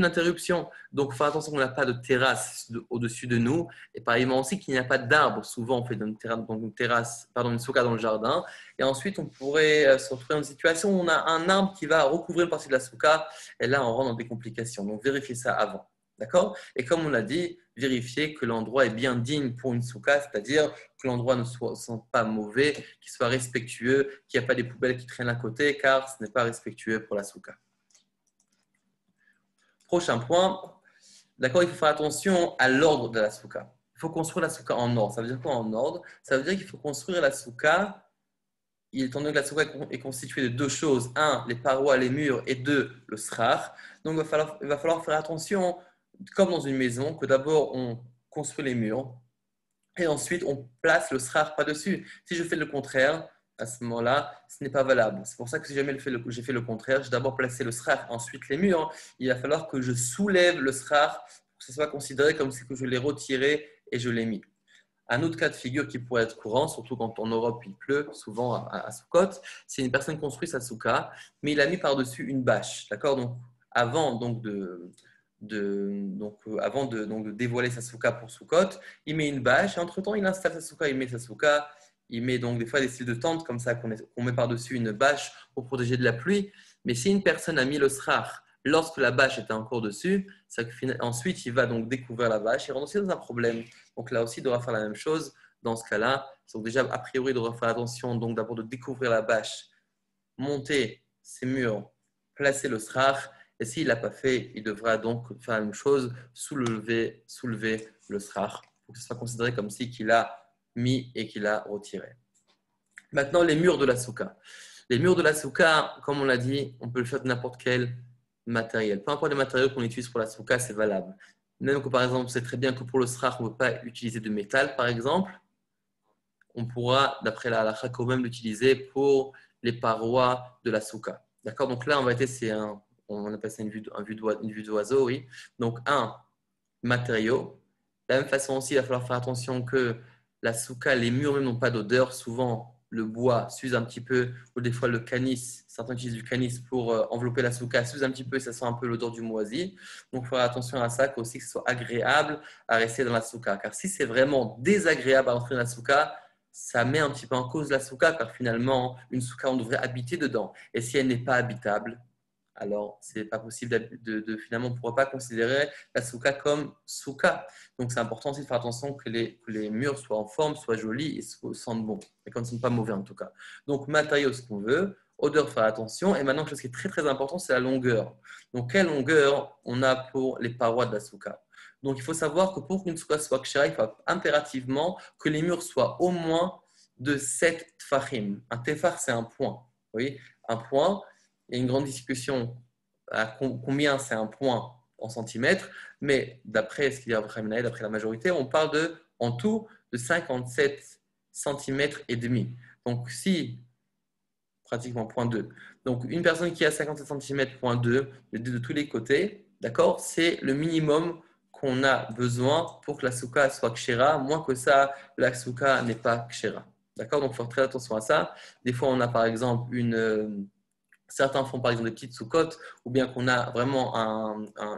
S1: interruption. Donc, il faut faire attention qu'on n'a pas de terrasse au-dessus de nous. Et pareillement aussi qu'il n'y a pas d'arbre. Souvent, on fait une souka dans le jardin. Et ensuite, on pourrait se retrouver dans une situation où on a un arbre qui va recouvrir une partie de la souka. Et là, on rentre dans des complications. Donc, vérifiez ça avant. D'accord? Et comme on l'a dit, vérifiez que l'endroit est bien digne pour une souka, c'est-à-dire que l'endroit ne soit pas mauvais, qu'il soit respectueux, qu'il n'y a pas des poubelles qui traînent à côté, car ce n'est pas respectueux pour la souka. Prochain point, d'accord, il faut faire attention à l'ordre de la souka. Il faut construire la souka en ordre. Ça veut dire quoi en ordre? Ça veut dire qu'il faut construire la souka, étant donné que la souka est constituée de deux choses. Un, les parois, les murs, et deux, le srach. Donc, il va falloir faire attention, comme dans une maison, que d'abord on construit les murs et ensuite on place le srach par-dessus. Si je fais le contraire, à ce moment-là, ce n'est pas valable. C'est pour ça que si jamais j'ai fait le contraire, j'ai d'abord placé le srach, ensuite les murs. Il va falloir que je soulève le srach pour que ce soit considéré comme si que je l'ai retiré et je l'ai mis. Un autre cas de figure qui pourrait être courant, surtout quand en Europe il pleut souvent à Sukkot, c'est une personne construit sa souka, mais il a mis par-dessus une bâche. D'accord? Donc, avant de dévoiler sa souka pour Sukkot, il met une bâche et entre-temps il installe sa souka, il met sa souka, il met donc des fois des styles de tente comme ça qu'on met par-dessus une bâche pour protéger de la pluie. Mais si une personne a mis le srach lorsque la bâche était encore dessus, ensuite il va donc découvrir la bâche et rentre aussi dans un problème. Donc là aussi, il devra faire la même chose dans ce cas-là. Donc déjà, a priori, il devra faire attention donc d'abord de découvrir la bâche, monter ses murs, placer le srach. Et s'il ne l'a pas fait, il devra donc faire la même chose, soulever le srach pour que ce soit considéré comme si qu'il a mis et qu'il a retiré. Maintenant, les murs de la souka. Les murs de la souka, comme on l'a dit, on peut le faire de n'importe quel matériel. Peu importe les matériaux qu'on utilise pour la souka, c'est valable. Même que par exemple, c'est très bien que pour le srach, on ne peut pas utiliser de métal, par exemple. On pourra, d'après la halakha, quand même l'utiliser pour les parois de la souka. D'accord? Donc là, en réalité, on appelle ça une vue d'oiseau, oui. Donc, un matériau. De la même façon aussi, il va falloir faire attention que la souka, les murs même n'ont pas d'odeur. Souvent, le bois s'use un petit peu, ou des fois le canis, certains utilisent du canis pour envelopper la souka, s'use un petit peu et ça sent un peu l'odeur du moisi. Donc, il faut faire attention à ça, aussi que ce soit agréable à rester dans la souka. Car si c'est vraiment désagréable à entrer dans la souka, ça met un petit peu en cause la souka, car finalement, une souka, on devrait habiter dedans. Et si elle n'est pas habitable, alors ce n'est pas possible finalement, on ne pourra pas considérer la souka comme souka. Donc, c'est important aussi de faire attention que les murs soient en forme, soient jolis et sentent bon. Et quand ils ne sont pas mauvais en tout cas. Donc, matériaux, ce qu'on veut. Odeur, faire attention. Et maintenant, quelque chose qui est très très important, c'est la longueur. Donc, quelle longueur on a pour les parois de la souka? Donc, il faut savoir que pour qu'une souka soit kshera, il faut impérativement que les murs soient au moins de 7 tfachim. Un tefar, c'est un point. Vous voyez, un point. Il y a une grande discussion à combien c'est un point en centimètres, mais d'après ce qu'il y a d'après la majorité, on parle en tout de 57 centimètres et demi. Donc, si pratiquement 0,2. Donc, une personne qui a 57 cm, 0,2 de tous les côtés, d'accord, c'est le minimum qu'on a besoin pour que la souka soit kshera. Moins que ça, la souka n'est pas kshera. D'accord, donc il faut faire très attention à ça. Des fois, on a par exemple certains font par exemple des petites soukottes ou bien qu'on a vraiment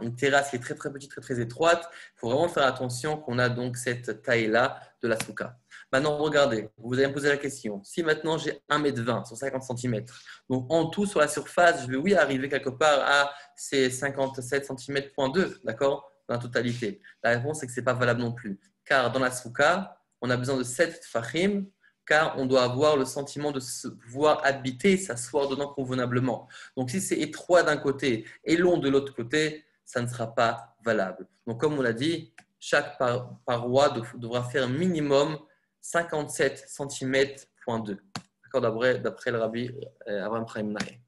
S1: une terrasse qui est très très petite, très très étroite. Il faut vraiment faire attention qu'on a donc cette taille-là de la souka. Maintenant, regardez, vous allez me poser la question. Si maintenant j'ai 1,20 m sur 50 cm, donc en tout sur la surface, je vais oui arriver quelque part à ces 57 cm,2, d'accord, dans la totalité. La réponse est que ce n'est pas valable non plus. Car dans la souka, on a besoin de 7 tfachim, car on doit avoir le sentiment de se pouvoir habiter, s'asseoir dedans convenablement. Donc, si c'est étroit d'un côté et long de l'autre côté, ça ne sera pas valable. Donc, comme on l'a dit, chaque paroi devra faire minimum 57 cm,2. D'après le rabbi Avraham Chaim Naeh.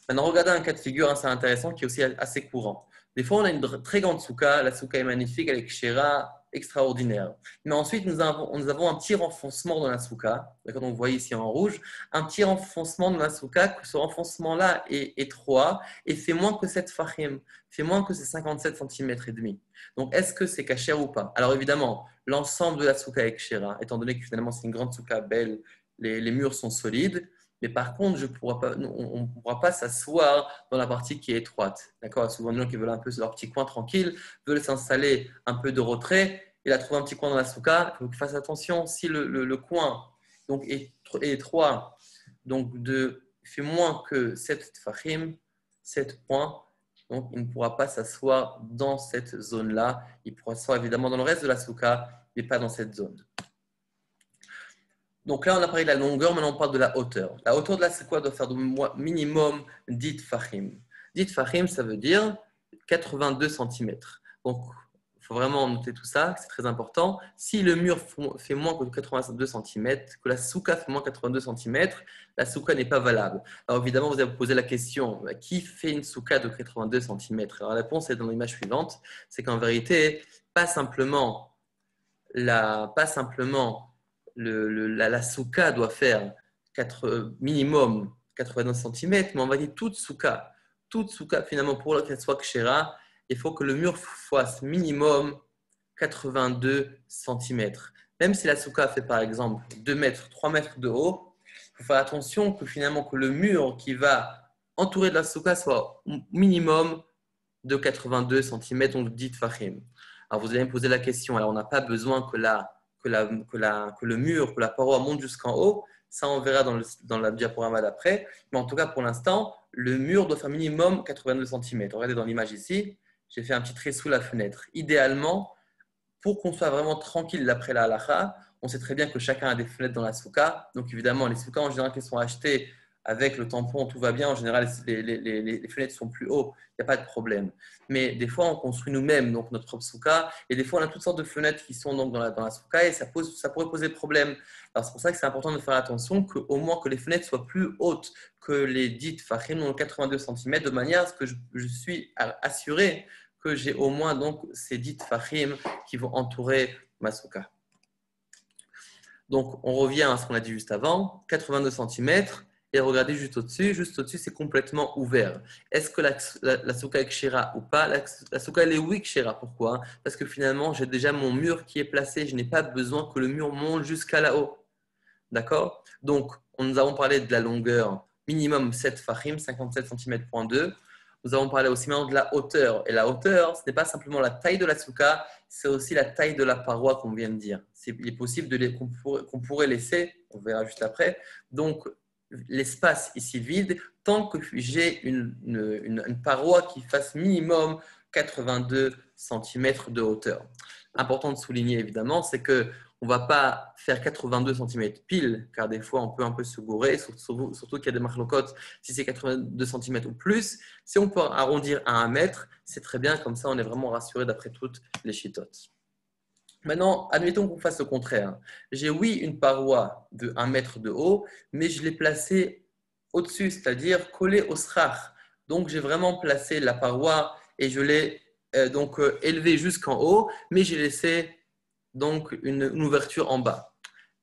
S1: Maintenant, regardez un cas de figure, c'est intéressant, qui est aussi assez courant. Des fois, on a une très grande souka, la souka est magnifique, elle est kshera, extraordinaire. Mais ensuite, nous avons un petit renfoncement dans la souka. Donc, vous voyez ici en rouge, un petit renfoncement dans la souka, que ce renfoncement-là est étroit et fait moins que 7 fachim, fait moins que ces 57 cm et demi. Donc, est-ce que c'est kasher ou pas? Alors, évidemment, l'ensemble de la souka est kshera, étant donné que finalement, c'est une grande souka belle, les murs sont solides. Mais par contre, on ne pourra pas s'asseoir dans la partie qui est étroite. D'accord? Souvent, des gens qui veulent un peu leur petit coin tranquille, veulent s'installer un peu de retrait. Il a trouvé un petit coin dans la souka. Il faut qu'il fasse attention. Si le coin donc, est étroit, donc fait moins que 7 tfachim, 7 points, donc il ne pourra pas s'asseoir dans cette zone-là. Il pourra s'asseoir évidemment dans le reste de la souka, mais pas dans cette zone. Donc là, on a parlé de la longueur, maintenant on parle de la hauteur. La hauteur de la souka doit faire de minimum 10 tfachim. 10 tfachim, ça veut dire 82 cm. Donc, il faut vraiment noter tout ça, c'est très important. Si le mur fait moins que 82 cm, que la souka fait moins que 82 cm, la souka n'est pas valable. Alors évidemment, vous allez vous poser la question, qui fait une souka de 82 cm? Alors la réponse est dans l'image suivante, c'est qu'en vérité, pas simplement la souka doit faire minimum 89 cm, mais on va dire toute souka finalement pour qu'elle soit kshera, il faut que le mur fasse minimum 82 cm. même si la souka fait par exemple 2 mètres, 3 mètres de haut, il faut faire attention que finalement que le mur qui va entourer de la souka soit au minimum de 82 cm, donc dit Fahim. Alors vous allez me poser la question, alors on n'a pas besoin que le mur, que la paroi monte jusqu'en haut, ça on verra dans la diaporama d'après, mais en tout cas pour l'instant, le mur doit faire minimum 82 cm. Regardez dans l'image ici, j'ai fait un petit trait sous la fenêtre. Idéalement, pour qu'on soit vraiment tranquille d'après la halakha, on sait très bien que chacun a des fenêtres dans la souka. Donc évidemment, les soukas en général qui sont achetées avec le tampon, tout va bien. En général, les fenêtres sont plus hautes, il n'y a pas de problème. Mais des fois, on construit nous-mêmes donc notre propre souka. Et des fois, on a toutes sortes de fenêtres qui sont donc dans la souka et ça pourrait poser problème. Alors c'est pour ça que c'est important de faire attention qu'au moins que les fenêtres soient plus hautes que les dites fahim, donc 82 cm, de manière à ce que je suis assuré que j'ai au moins donc ces dites fahim qui vont entourer ma souka. Donc, on revient à ce qu'on a dit juste avant, 82 cm, et regardez juste au-dessus, c'est complètement ouvert. Est-ce que la souka est kshira ou pas? La souka, elle est oui kshira. Pourquoi? Parce que finalement, j'ai déjà mon mur qui est placé, je n'ai pas besoin que le mur monte jusqu'à là-haut. D'accord? Donc, nous avons parlé de la longueur minimum 7 fahim, 57 cm.2. Nous avons parlé aussi maintenant de la hauteur. Et la hauteur, ce n'est pas simplement la taille de la souka, c'est aussi la taille de la paroi qu'on vient de dire. Il est possible qu'on pourrait laisser, on verra juste après, donc l'espace ici vide, tant que j'ai une paroi qui fasse minimum 82 cm de hauteur. Important de souligner évidemment, c'est que on ne va pas faire 82 cm pile, car des fois on peut un peu se gourer, surtout qu'il y a des marlocotes, si c'est 82 cm ou plus. Si on peut arrondir à 1 mètre, c'est très bien, comme ça on est vraiment rassuré d'après toutes les chitotes. Maintenant, admettons qu'on fasse le contraire. J'ai oui une paroi de 1 mètre de haut, mais je l'ai placée au-dessus, c'est-à-dire collée au srach. Donc j'ai vraiment placé la paroi et je l'ai élevée jusqu'en haut, mais j'ai laissé donc une ouverture en bas.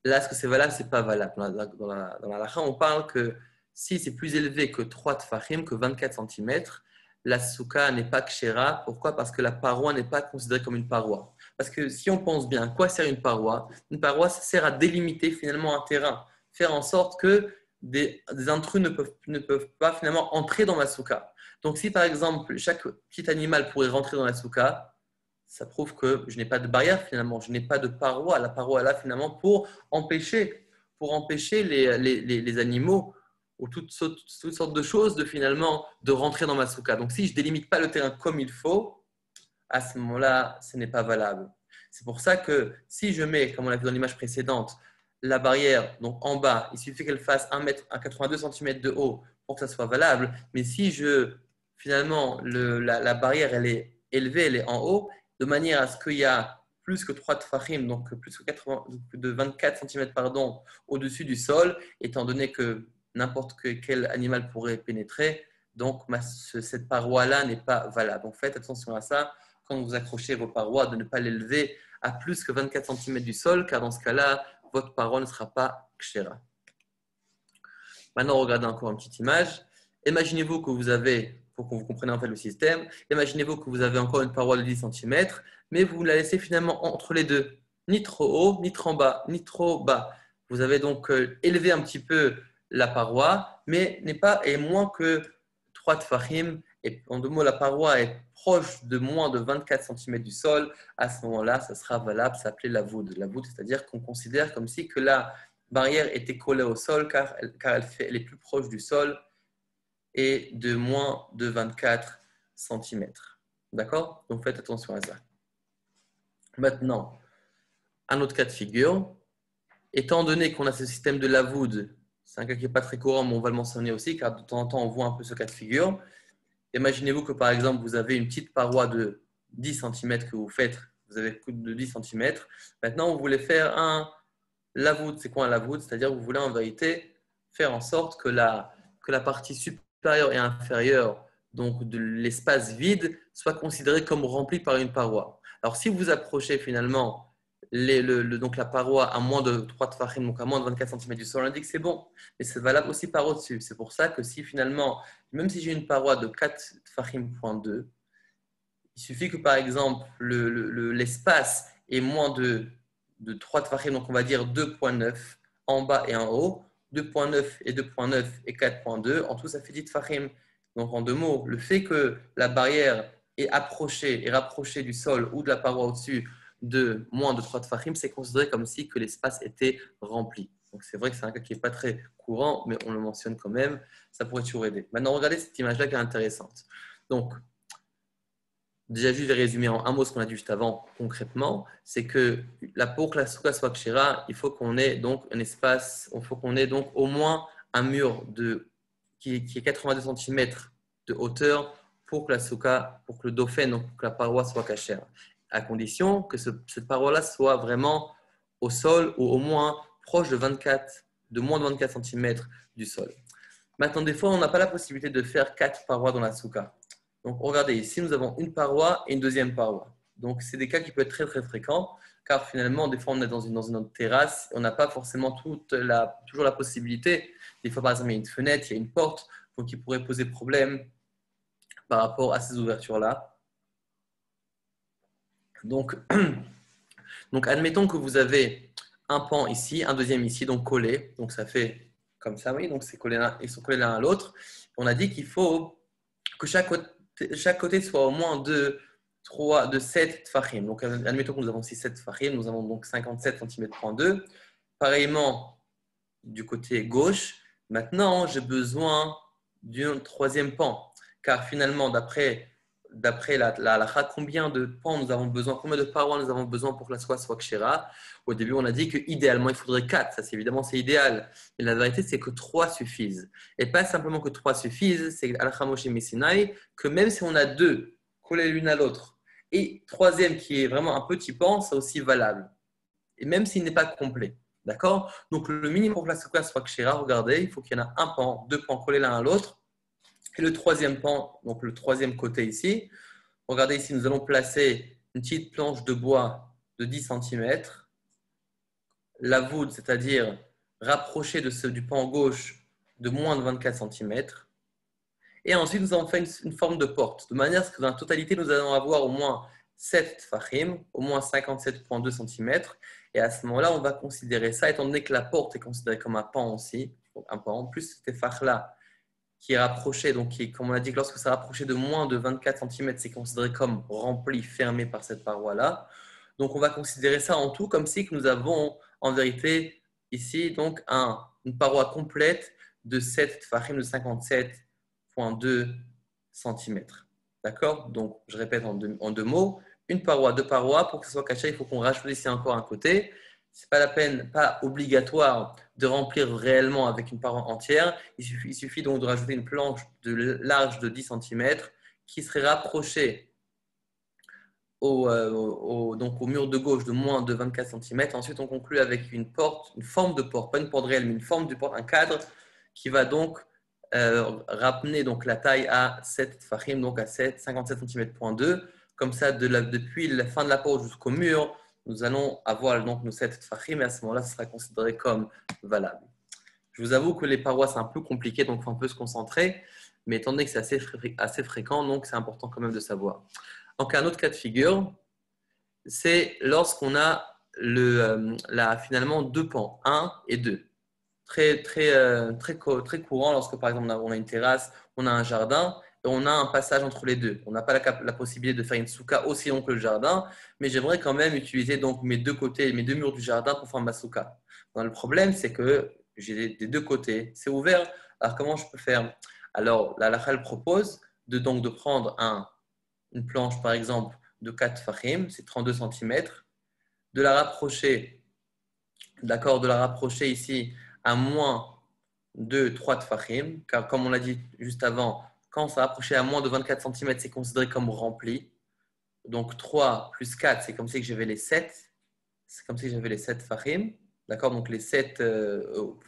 S1: Là, est-ce que c'est valable? Ce n'est pas valable. Dans la halakha, on parle que si c'est plus élevé que 3 tfachim, que 24 cm, la souka n'est pas kshera. Pourquoi? Parce que la paroi n'est pas considérée comme une paroi. Parce que si on pense bien, à quoi sert une paroi? Une paroi, ça sert à délimiter finalement un terrain, faire en sorte que des intrus ne peuvent pas finalement entrer dans la souka. Donc si par exemple, chaque petit animal pourrait rentrer dans la souka, ça prouve que je n'ai pas de barrière finalement, je n'ai pas de paroi. La paroi est là finalement pour empêcher les animaux ou toutes sortes de choses de rentrer dans ma souka. Donc si je ne délimite pas le terrain comme il faut, à ce moment-là, ce n'est pas valable. C'est pour ça que si je mets, comme on l'a vu dans l'image précédente, la barrière donc en bas, il suffit qu'elle fasse 1 mètre à 82 cm de haut pour que ça soit valable. Mais si finalement la barrière elle est élevée, elle est en haut, de manière à ce qu'il y a plus que 3 tfachim, donc plus que 24 cm au-dessus du sol, étant donné que n'importe quel animal pourrait pénétrer, donc cette paroi-là n'est pas valable. Donc faites attention à ça quand vous accrochez vos parois, de ne pas l'élever à plus que 24 cm du sol, car dans ce cas-là, votre paroi ne sera pas kshera. Maintenant, regardez encore une petite image. Imaginez-vous que vous avez, pour que vous compreniez en fait le système, imaginez-vous que vous avez encore une paroi de 10 cm, mais vous la laissez finalement entre les deux, ni trop haut, ni trop bas, ni trop bas. Vous avez donc élevé un petit peu la paroi, mais est moins que 3 tfachim. Et en deux mots, la paroi est proche de moins de 24 cm du sol. À ce moment-là, ça sera valable, ça s'appelait la voûte. La voûte, c'est-à-dire qu'on considère comme si que la barrière était collée au sol car elle est plus proche du sol et de moins de 24 cm. D'accord? Donc faites attention à ça. Maintenant, un autre cas de figure. Étant donné qu'on a ce système de lavoud, c'est un cas qui n'est pas très courant, mais on va le mentionner aussi, car de temps en temps, on voit un peu ce cas de figure. Imaginez-vous que par exemple, vous avez une petite paroi de 10 cm que vous faites, vous avez de 10 cm. Maintenant, vous voulez faire un lavoud. C'est quoi un lavoud? C'est-à-dire que vous voulez en vérité faire en sorte que la partie supérieure et inférieure donc de l'espace vide soit considérée comme remplie par une paroi. Alors, si vous approchez finalement donc la paroi à moins de 3 tfachim, donc à moins de 24 cm du sol, on dit que c'est bon. Mais c'est valable aussi par au-dessus. C'est pour ça que si finalement, même si j'ai une paroi de 4 tfachim.2, il suffit que par exemple l'espace est moins de de 3 tfachim, donc on va dire 2,9 en bas et en haut, 2,9 et 2,9 et 4,2, en tout ça fait 10 tfachim. Donc en deux mots, le fait que la barrière est rapprochée du sol ou de la paroi au-dessus de moins de 3 tfachim, c'est considéré comme si que l'espace était rempli. Donc c'est vrai que c'est un cas qui n'est pas très courant, mais on le mentionne quand même, ça pourrait toujours aider. Maintenant, regardez cette image-là qui est intéressante. Donc, déjà, juste de résumer en un mot ce qu'on a dit juste avant, concrètement, c'est que pour que la souka soit kshira, il faut qu'on ait donc un espace, il faut qu'on ait donc au moins un mur qui est 82 cm de hauteur pour que la souka, pour que le dauphin, donc pour que la paroi soit kashera, à condition que cette paroi-là soit vraiment au sol ou au moins proche de moins de 24 cm du sol. Maintenant, des fois, on n'a pas la possibilité de faire 4 parois dans la souka. Donc, regardez, ici, nous avons une paroi et une deuxième paroi. Donc, c'est des cas qui peuvent être très, très fréquents, car finalement, des fois, on est dans une terrasse, on n'a pas forcément toujours la possibilité. Des fois, par exemple, il y a une fenêtre, il y a une porte, donc il pourrait poser problème par rapport à ces ouvertures-là. Donc, admettons que vous avez un pan ici, un deuxième ici, donc collé. Donc, ça fait comme ça, oui. Donc, ils sont collés l'un à l'autre. On a dit qu'il faut que chaque côté soit au moins de 7 tfachim. Donc, admettons que nous avons 7 tfachim, nous avons donc 57 cm.2. Pareillement, du côté gauche, maintenant, j'ai besoin d'un troisième pan. Car finalement, d'après la halakha, combien de pans nous avons besoin, combien de parois nous avons besoin pour que la soie soit kshira? Au début, on a dit qu'idéalement, il faudrait 4. Ça, c'est évidemment, c'est idéal. Mais la vérité, c'est que 3 suffisent. Et pas simplement que 3 suffisent, c'est halakha Moshe Missinai, que même si on a 2 collés l'une à l'autre, et troisième qui est vraiment un petit pan, c'est aussi valable. Et même s'il n'est pas complet. D'accord? Donc, le minimum pour que la soie soit kshira, regardez, il faut qu'il y en ait un pan, 2 pans collés l'un à l'autre. Et le troisième pan, donc le troisième côté ici, regardez ici, nous allons placer une petite planche de bois de 10 cm, la voûte, c'est-à-dire rapprochée du pan gauche de moins de 24 cm. Et ensuite, nous allons faire une forme de porte, de manière à ce que dans la totalité, nous allons avoir au moins 7 tfachim, au moins 57,2 cm. Et à ce moment-là, on va considérer ça, étant donné que la porte est considérée comme un pan aussi, donc un pan, plus cet tefach-là, qui est rapproché, donc comme on a dit, que lorsque c'est rapproché de moins de 24 cm, c'est considéré comme rempli, fermé par cette paroi-là. Donc, on va considérer ça en tout comme si que nous avons en vérité ici donc une paroi complète de 7 tfachim de 57,2 cm. D'accord? Donc, je répète en deux mots. Une paroi, deux parois. Pour que ce soit caché, il faut qu'on rajoute ici encore un côté. Ce n'est pas la peine, pas obligatoire de remplir réellement avec une paroi entière. Il suffit donc de rajouter une planche de large de 10 cm qui serait rapprochée donc au mur de gauche de moins de 24 cm. Ensuite, on conclut avec une porte, une forme de porte, pas une porte réelle, mais une forme de porte, un cadre qui va donc ramener donc la taille à 7 tfachim, donc à 57 cm.2. Comme ça, depuis la fin de la porte jusqu'au mur, nous allons avoir donc nos 7 tfachim et à ce moment-là, ce sera considéré comme valable. Je vous avoue que les parois, c'est un peu compliqué, donc il faut un peu se concentrer. Mais étant donné que c'est assez fréquent, donc c'est important quand même de savoir. Donc, un autre cas de figure, c'est lorsqu'on a finalement deux pans, 1 et 2. Très courant lorsque, par exemple, on a une terrasse, on a un jardin et on a un passage entre les deux. On n'a pas la possibilité de faire une souka aussi long que le jardin, mais j'aimerais quand même utiliser donc mes deux côtés, mes deux murs du jardin pour faire ma souka. Le problème, c'est que j'ai des deux côtés, c'est ouvert. Alors, comment je peux faire? Alors, la halakha propose de prendre une planche, par exemple, de 4 fachim, c'est 32 cm, de la rapprocher ici à moins de 3 tfachim, car comme on l'a dit juste avant, quand on s'est rapproché à moins de 24 cm, c'est considéré comme rempli. Donc 3 plus 4, c'est comme si j'avais les 7. C'est comme si j'avais les 7 fachim. D'accord? Donc les 7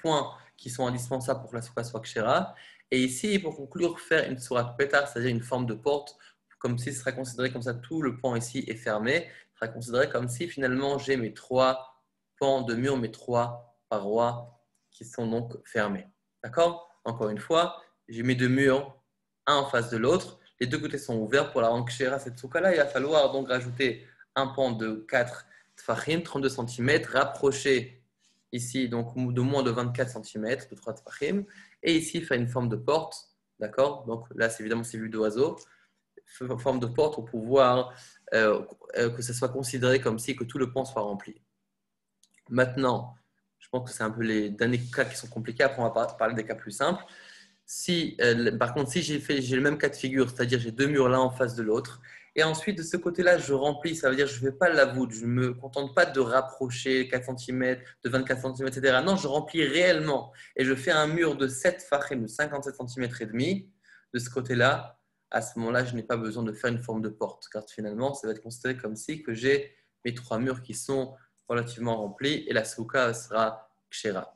S1: points qui sont indispensables pour que la sourate soit kshera. Et ici, pour conclure, faire une sourate pétar, c'est-à-dire une forme de porte, comme si ce serait considéré comme ça, tout le pan ici est fermé. Ce sera considéré comme si finalement j'ai mes 3 pans de mur, mes 3 parois qui sont donc fermés. D'accord? Encore une fois, j'ai mes deux murs, un en face de l'autre. Les deux côtés sont ouverts. Pour la rendre kshera, cette souka-là, il va falloir donc rajouter un pan de 4 tfachim, 32 cm, rapproché ici, donc de moins de 24 cm, de 3 tfachim, et ici, faire une forme de porte, d'accord? Donc là, c'est évidemment, c'est vue d'oiseau, forme de porte pour pouvoir que ça soit considéré comme si que tout le pan soit rempli. Maintenant, je pense que c'est un peu les derniers cas qui sont compliqués, après on va parler des cas plus simples. Si, par contre, si j'ai le même cas de figure, c'est-à-dire j'ai deux murs l'un en face de l'autre, et ensuite de ce côté-là, je remplis, ça veut dire que je ne fais pas la voûte, je ne me contente pas de rapprocher 4 cm, de 24 cm, etc. Non, je remplis réellement et je fais un mur de 7 fachim, de 57 cm et demi de ce côté-là. À ce moment-là, je n'ai pas besoin de faire une forme de porte, car finalement, ça va être considéré comme si que j'ai mes trois murs qui sont relativement remplis et la souka sera kshera.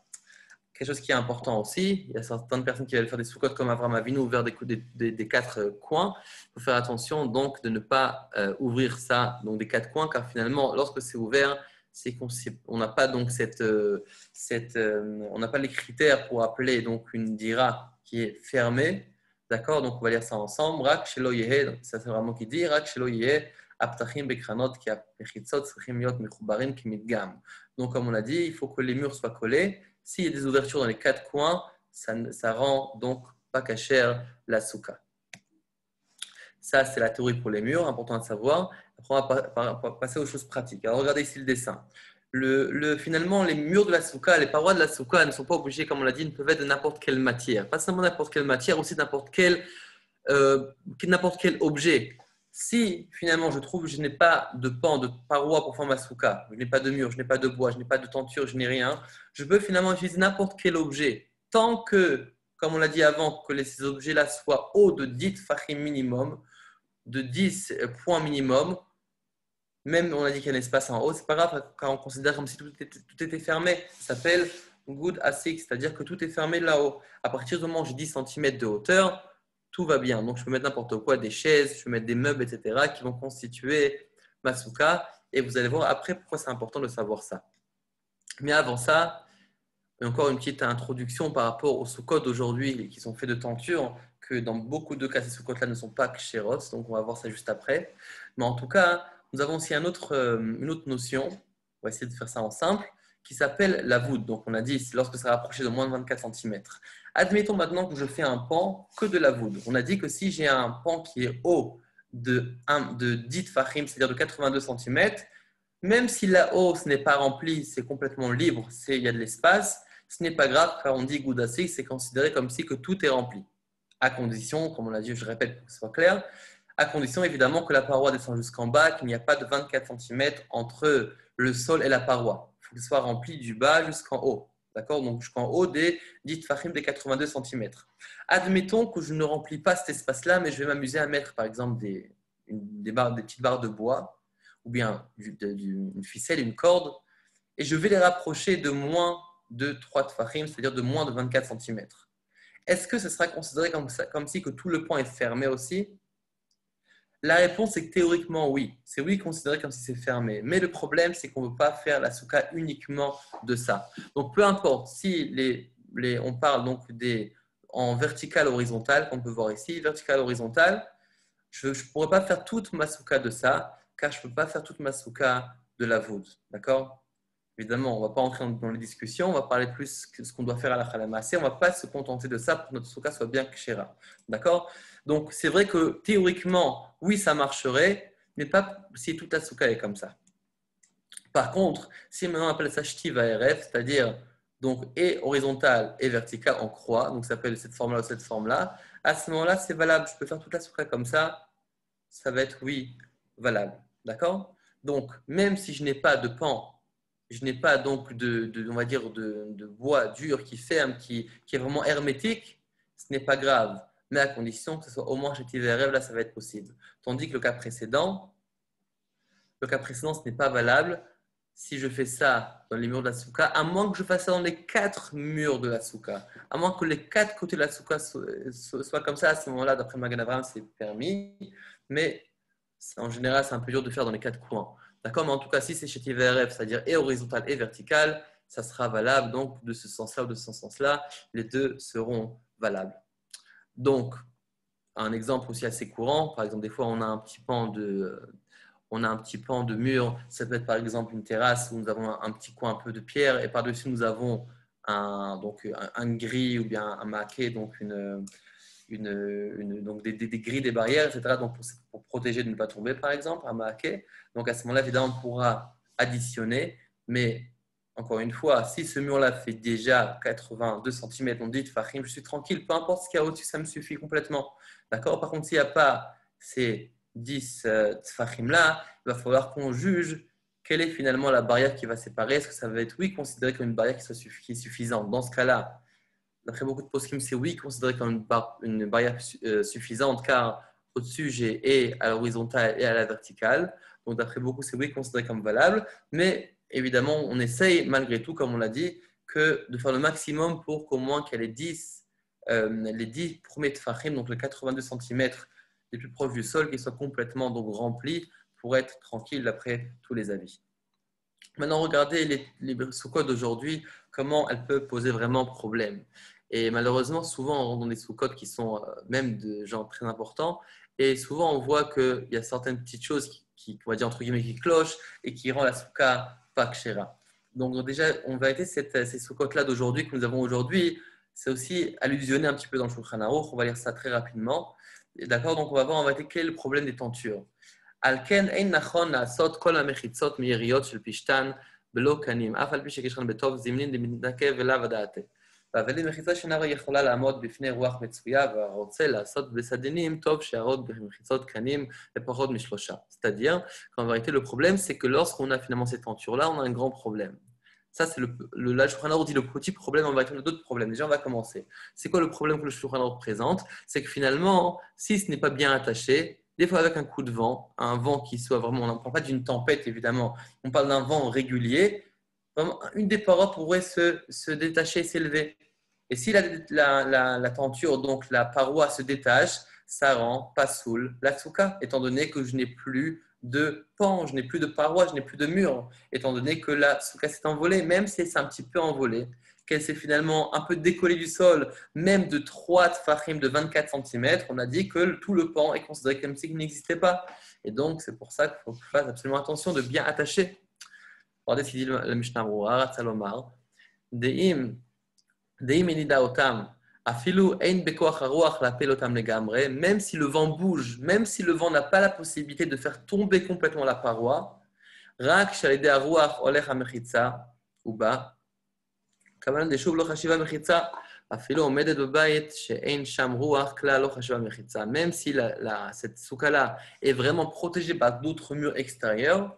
S1: Quelque chose qui est important aussi, il y a certaines personnes qui veulent faire des soukot comme Avraham Avinu, ouvert des quatre coins. Il faut faire attention donc de ne pas ouvrir ça, donc des quatre coins, car finalement, lorsque c'est ouvert, c'est qu'on n'a pas donc on n'a pas les critères pour appeler donc une dira qui est fermée, d'accord? Donc on va lire ça ensemble. Rak shelo yehe, ça c'est vraiment qui dit rak shelo yehe aptachim bekranot ki apechitzot tzrichim liot mechubarim kimidgam. Donc comme on a dit, il faut que les murs soient collés. S'il y a des ouvertures dans les quatre coins, ça rend donc pas cachère la souka. Ça, c'est la théorie pour les murs, important à savoir. Après, on va passer aux choses pratiques. Alors, regardez ici le dessin. Finalement, les murs de la souka, les parois de la souka ne sont pas obligées, comme on l'a dit, ne peuvent être de n'importe quelle matière. Pas seulement n'importe quelle matière, aussi n'importe quel objet. Si finalement je trouve que je n'ai pas de pan, de paroi pour faire ma souka, je n'ai pas de mur, je n'ai pas de bois, je n'ai pas de tenture, je n'ai rien, je peux finalement utiliser n'importe quel objet tant que, comme on l'a dit avant, que ces objets-là soient hauts de 10 fachim minimum, de 10 points minimum. Même on a dit qu'il y a un espace en haut, c'est pas grave car on considère comme si tout était fermé. Ça s'appelle good asik, c'est-à-dire que tout est fermé là-haut. À partir du moment où j'ai 10 cm de hauteur, tout va bien. Donc je peux mettre n'importe quoi, des chaises, je peux mettre des meubles, etc. qui vont constituer ma souka. Et vous allez voir après pourquoi c'est important de savoir ça. Mais avant ça, encore une petite introduction par rapport aux soukot d'aujourd'hui qui sont faits de tenture, que dans beaucoup de cas, ces soukot-là ne sont pas ksherot. Donc on va voir ça juste après. Mais en tout cas, nous avons aussi une autre notion, on va essayer de faire ça en simple, qui s'appelle la voûte. Donc on a dit, lorsque ça rapproché de moins de 24 cm. Admettons maintenant que je fais un pan que de la voûte. On a dit que si j'ai un pan qui est haut de 10 fachim, c'est-à-dire de 82 cm, même si la hausse n'est pas remplie, c'est complètement libre, il y a de l'espace, ce n'est pas grave car on dit goudassi, c'est considéré comme si que tout est rempli. À condition, comme on l'a dit, je répète pour que ce soit clair, à condition évidemment que la paroi descend jusqu'en bas, qu'il n'y a pas de 24 cm entre le sol et la paroi. Il faut qu'il soit rempli du bas jusqu'en haut. D'accord? Donc jusqu'en haut des 10 fachim des 82 cm. Admettons que je ne remplis pas cet espace-là, mais je vais m'amuser à mettre par exemple des petites barres de bois ou bien une ficelle, une corde, et je vais les rapprocher de moins de 3 tfachim, c'est-à-dire de moins de 24 cm. Est-ce que ce sera considéré comme si que tout le pan est fermé aussi? La réponse est que théoriquement oui. C'est oui considéré comme si c'est fermé. Mais le problème, c'est qu'on ne veut pas faire la souka uniquement de ça. Donc peu importe si on parle donc en vertical horizontal, qu'on peut voir ici, vertical horizontal, je ne pourrais pas faire toute ma souka de ça, car je ne peux pas faire toute ma souka de la voûte. D'accord? Évidemment, on ne va pas entrer dans les discussions, on va parler plus de ce qu'on doit faire à la Khalamasi. On ne va pas se contenter de ça pour que notre souka soit bien kshera. D'accord? Donc, c'est vrai que théoriquement, oui, ça marcherait, mais pas si toute la souka est comme ça. Par contre, si maintenant on appelle ça shtiv ARF, c'est-à-dire donc et horizontal et vertical en croix, donc ça s'appelle cette forme-là ou cette forme-là, à ce moment-là, c'est valable. Je peux faire toute la souka comme ça va être oui, valable. D'accord? Donc, même si je n'ai pas de pan, je n'ai pas donc on va dire de bois dur qui ferme, qui est vraiment hermétique, ce n'est pas grave. Mais à condition que ce soit au moins chez TVRF, là, ça va être possible. Tandis que le cas précédent, ce n'est pas valable si je fais ça dans les murs de la souka, à moins que je fasse ça dans les 4 murs de la souka. À moins que les 4 côtés de la souka soient comme ça, à ce moment-là, d'après Magen Avraham, c'est permis. Mais en général, c'est un peu dur de faire dans les 4 coins. D'accord? Mais en tout cas, si c'est chez TVRF, c'est-à-dire et horizontal et vertical, ça sera valable. Donc, de ce sens-là ou de ce sens-là, les deux seront valables. Donc, un exemple aussi assez courant, par exemple, des fois, on a un petit pan on a un petit pan de mur. Ça peut être par exemple une terrasse où nous avons un petit coin un peu de pierre et par-dessus nous avons un gris ou bien un maquet, donc donc des grilles, des barrières, etc. Donc pour protéger de ne pas tomber, par exemple, un maquet. Donc à ce moment-là, évidemment, on pourra additionner. Mais encore une fois, si ce mur-là fait déjà 82 cm, on dit Fahim, je suis tranquille, peu importe ce qu'il y a au-dessus, ça me suffit complètement. D'accord. Par contre, s'il n'y a pas ces 10 Tfahim-là, il va falloir qu'on juge quelle est finalement la barrière qui va séparer. Est-ce que ça va être, oui, considéré comme une barrière qui est suffisante? Dans ce cas-là, d'après beaucoup de poskim, c'est oui, considéré comme une barrière suffisante, car au-dessus, j'ai et à l'horizontale et à la verticale. Donc, d'après beaucoup, c'est oui, considéré comme valable. Mais évidemment, on essaye, malgré tout, comme on l'a dit, de faire le maximum pour qu'au moins qu'il y ait les 10 premiers tfachim, donc les 82 cm les plus proches du sol, qui soient complètement donc, remplis pour être tranquille d'après tous les avis. Maintenant, regardez les sous-codes d'aujourd'hui, comment elles peuvent poser vraiment problème. Et malheureusement, souvent, on rentre dans des sous-codes qui sont même de gens très importants. Et souvent, on voit qu'il y a certaines petites choses on va dire entre guillemets, qui clochent et qui rendent la souka pas kshera. Donc, déjà, en vérité, ces sous-codes-là d'aujourd'hui que nous avons aujourd'hui, c'est aussi allusionné un petit peu dans le Shulchan Aruch. On va lire ça très rapidement. D'accord? Donc, on va voir en vérité quel est le problème des tentures. על כן אין נכון לעשות כל המחיצות מיריות של פשתן בלא קנים, אף על פי שקשרן בטוב זמנין דמתנקה ולאו דעתה. אבל אם מחיצה שאינה יכולה לעמוד בפני רוח מצויה והרוצה לעשות בסדינים, טוב שיערוד במחיצות קנים לפחות משלושה. C'est-à-dire qu'en vérité, le problème, c'est que lorsqu'on a finalement ces tentures-là, on a un grand problème. Ça, c'est la Shulchan Aruch dit le petit problème, on va être d'autres problèmes. Déjà, on va commencer. C'est quoi le problème que le Shulchan Aruch présente? C'est que finalement, si ce n'est pas bien attaché, des fois avec un coup de vent, un vent qui soit vraiment, on ne parle pas d'une tempête évidemment, on parle d'un vent régulier, vraiment, une des parois pourrait se détacher, s'élever. Et si la tenture, donc la paroi se détache, ça rend pas soul la souka, étant donné que je n'ai plus de pan, je n'ai plus de paroi, je n'ai plus de mur, étant donné que la souka s'est envolée, même si c'est un petit peu envolé, qu'elle s'est finalement un peu décollée du sol, même de 3 tfachim de 24 cm, on a dit que tout le pan est considéré comme s'il n'existait pas. Et donc, c'est pour ça qu'il faut faire absolument attention de bien attacher. Regardez ce qu'il dit le Mishnah Berurah, Salomar. Deim enida otam, afilu ein bekoach haruach lapel otam legamre, même si le vent bouge, même si le vent n'a pas la possibilité de faire tomber complètement la paroi, rak shalede haruach olech hamechitza, uba, כמובן דשוב לא חשיבה מחיצה, אפילו עומדת בבית שאין שם רוח, כלל לא חשיבה מחיצה. Même si cette souka-là est vraiment protégée par d'autres murs extérieurs,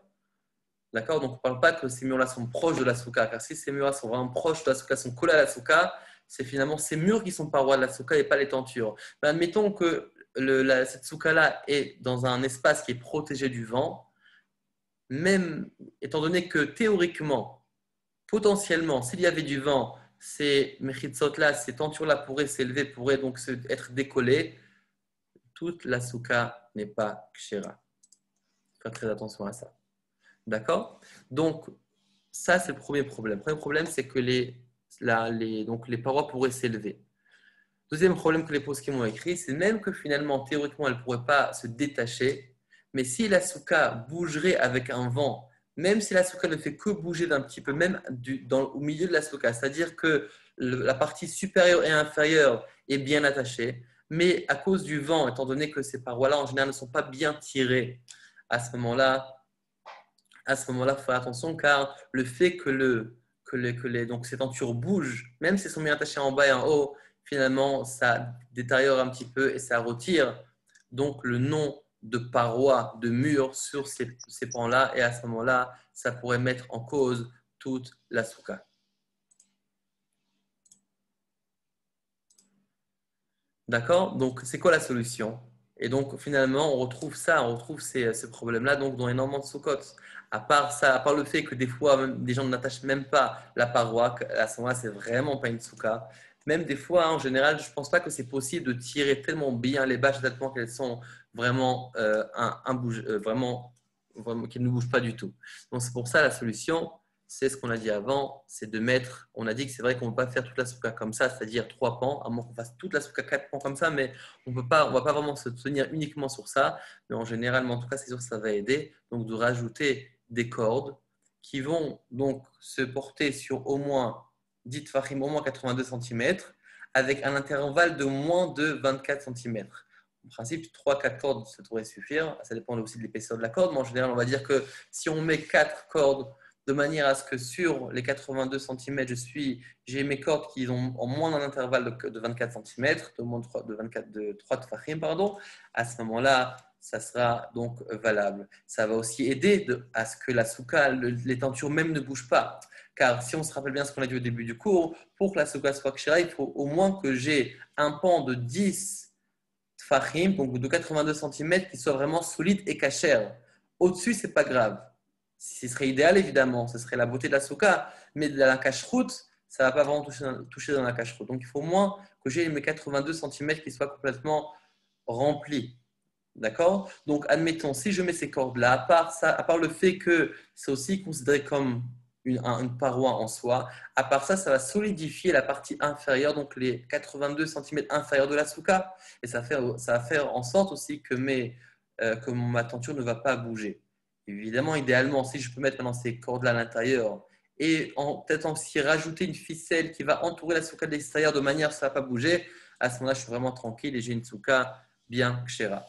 S1: d'accord? Donc on ne parle pas que ces murs-là sont proches de la souka, car si ces murs-là sont vraiment proches de la souka, sont collés à la souka, c'est finalement ces murs qui sont parois de la souka et pas les tentures. Mais admettons que cette souka-là est dans un espace qui est protégé du vent, même étant donné que théoriquement, potentiellement, s'il y avait du vent, ces mechitzot-là, ces tentures-là pourraient s'élever, pourraient donc être décollées. Toute la souka n'est pas kshera. Faites très attention à ça. D'accord? Donc, ça, c'est le premier problème. Le premier problème, c'est que les parois pourraient s'élever. Deuxième problème que les poskim ont écrit, c'est même que finalement, théoriquement, elles ne pourraient pas se détacher, mais si la souka bougerait avec un vent, même si la souka ne fait que bouger d'un petit peu, même au milieu de la souka, c'est-à-dire que la partie supérieure et inférieure est bien attachée, mais à cause du vent, étant donné que ces parois-là, en général, ne sont pas bien tirées, à ce moment-là, il faut faire attention, car le fait donc ces tentures bougent, même si elles sont bien attachées en bas et en haut, finalement, ça détériore un petit peu et ça retire donc le nom de parois, de murs sur ces pans-là, et à ce moment-là, ça pourrait mettre en cause toute la souka. D'accord? Donc, c'est quoi la solution? Et donc, finalement, on retrouve ce problème-là donc, dans énormément de soukotes. À part ça, à part le fait que des fois, même, des gens n'attachent même pas la paroi, à ce moment-là, c'est vraiment pas une souka. Même des fois, en général, je ne pense pas que c'est possible de tirer tellement bien les bâches, tellement qu'elles sont vraiment, vraiment qu'elles ne bougent pas du tout. Donc, c'est pour ça la solution, c'est ce qu'on a dit avant, c'est de mettre, on a dit que c'est vrai qu'on ne peut pas faire toute la souka comme ça, c'est-à-dire 3 pans, à moins qu'on fasse toute la souka 4 pans comme ça, mais on ne va pas vraiment se tenir uniquement sur ça, mais en général, en tout cas, c'est sûr que ça va aider, donc de rajouter des cordes qui vont donc se porter sur au moins 10 tfachim, au moins 82 cm, avec un intervalle de moins de 24 cm. En principe, 3-4 cordes, ça devrait suffire. Ça dépend aussi de l'épaisseur de la corde, mais en général, on va dire que si on met 4 cordes de manière à ce que sur les 82 cm, j'ai mes cordes qui ont en moins d'un intervalle de 24 cm, de moins de 3 tfachim, pardon, à ce moment-là, ça sera donc valable. Ça va aussi aider à ce que la souka, les tentures même ne bougent pas. Car si on se rappelle bien ce qu'on a dit au début du cours, pour que la souka soit kshera, il faut au moins que j'ai un pan de 10 tfachim, donc de 82 cm, qui soit vraiment solide et kashère. Au-dessus, ce n'est pas grave. Ce serait idéal, évidemment, ce serait la beauté de la souka, mais de la cache-route, ça ne va pas vraiment toucher dans la cache-route. Donc, il faut au moins que j'ai mes 82 cm qui soient complètement remplis. D'accord? Donc, admettons, si je mets ces cordes-là, à part le fait que c'est aussi considéré comme une paroi en soi, à part ça, ça va solidifier la partie inférieure, donc les 82 cm inférieurs de la souka, et ça va faire en sorte aussi que ma tenture ne va pas bouger. Évidemment, idéalement, si je peux mettre maintenant ces cordes-là à l'intérieur et peut-être aussi rajouter une ficelle qui va entourer la souka de l'extérieur de manière à ce que ça ne va pas bouger, à ce moment-là, je suis vraiment tranquille et j'ai une souka bien kshera.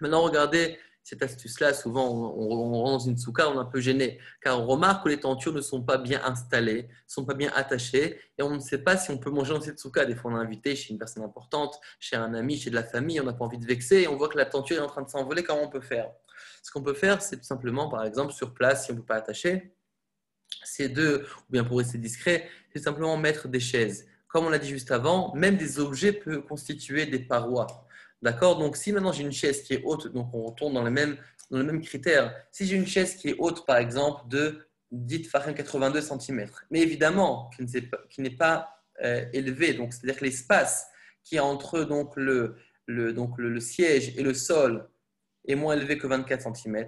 S1: Maintenant, regardez cette astuce-là. Souvent, on rentre dans une souka, on est un peu gêné, car on remarque que les tentures ne sont pas bien installées, ne sont pas bien attachées, et on ne sait pas si on peut manger dans cette souka. Des fois, on est invité chez une personne importante, chez un ami, chez de la famille, on n'a pas envie de vexer, et on voit que la tenture est en train de s'envoler. Comment on peut faire? Ce qu'on peut faire, c'est tout simplement, par exemple, sur place, si on ne peut pas attacher, ou bien pour rester discret, c'est simplement mettre des chaises. Comme on l'a dit juste avant, même des objets peuvent constituer des parois. D'accord? Donc, si maintenant j'ai une chaise qui est haute, donc on retourne dans les mêmes critères. Si j'ai une chaise qui est haute, par exemple, de 82 cm, mais évidemment qui n'est pas élevée, donc c'est-à-dire que l'espace qui est entre le siège et le sol est moins élevé que 24 cm,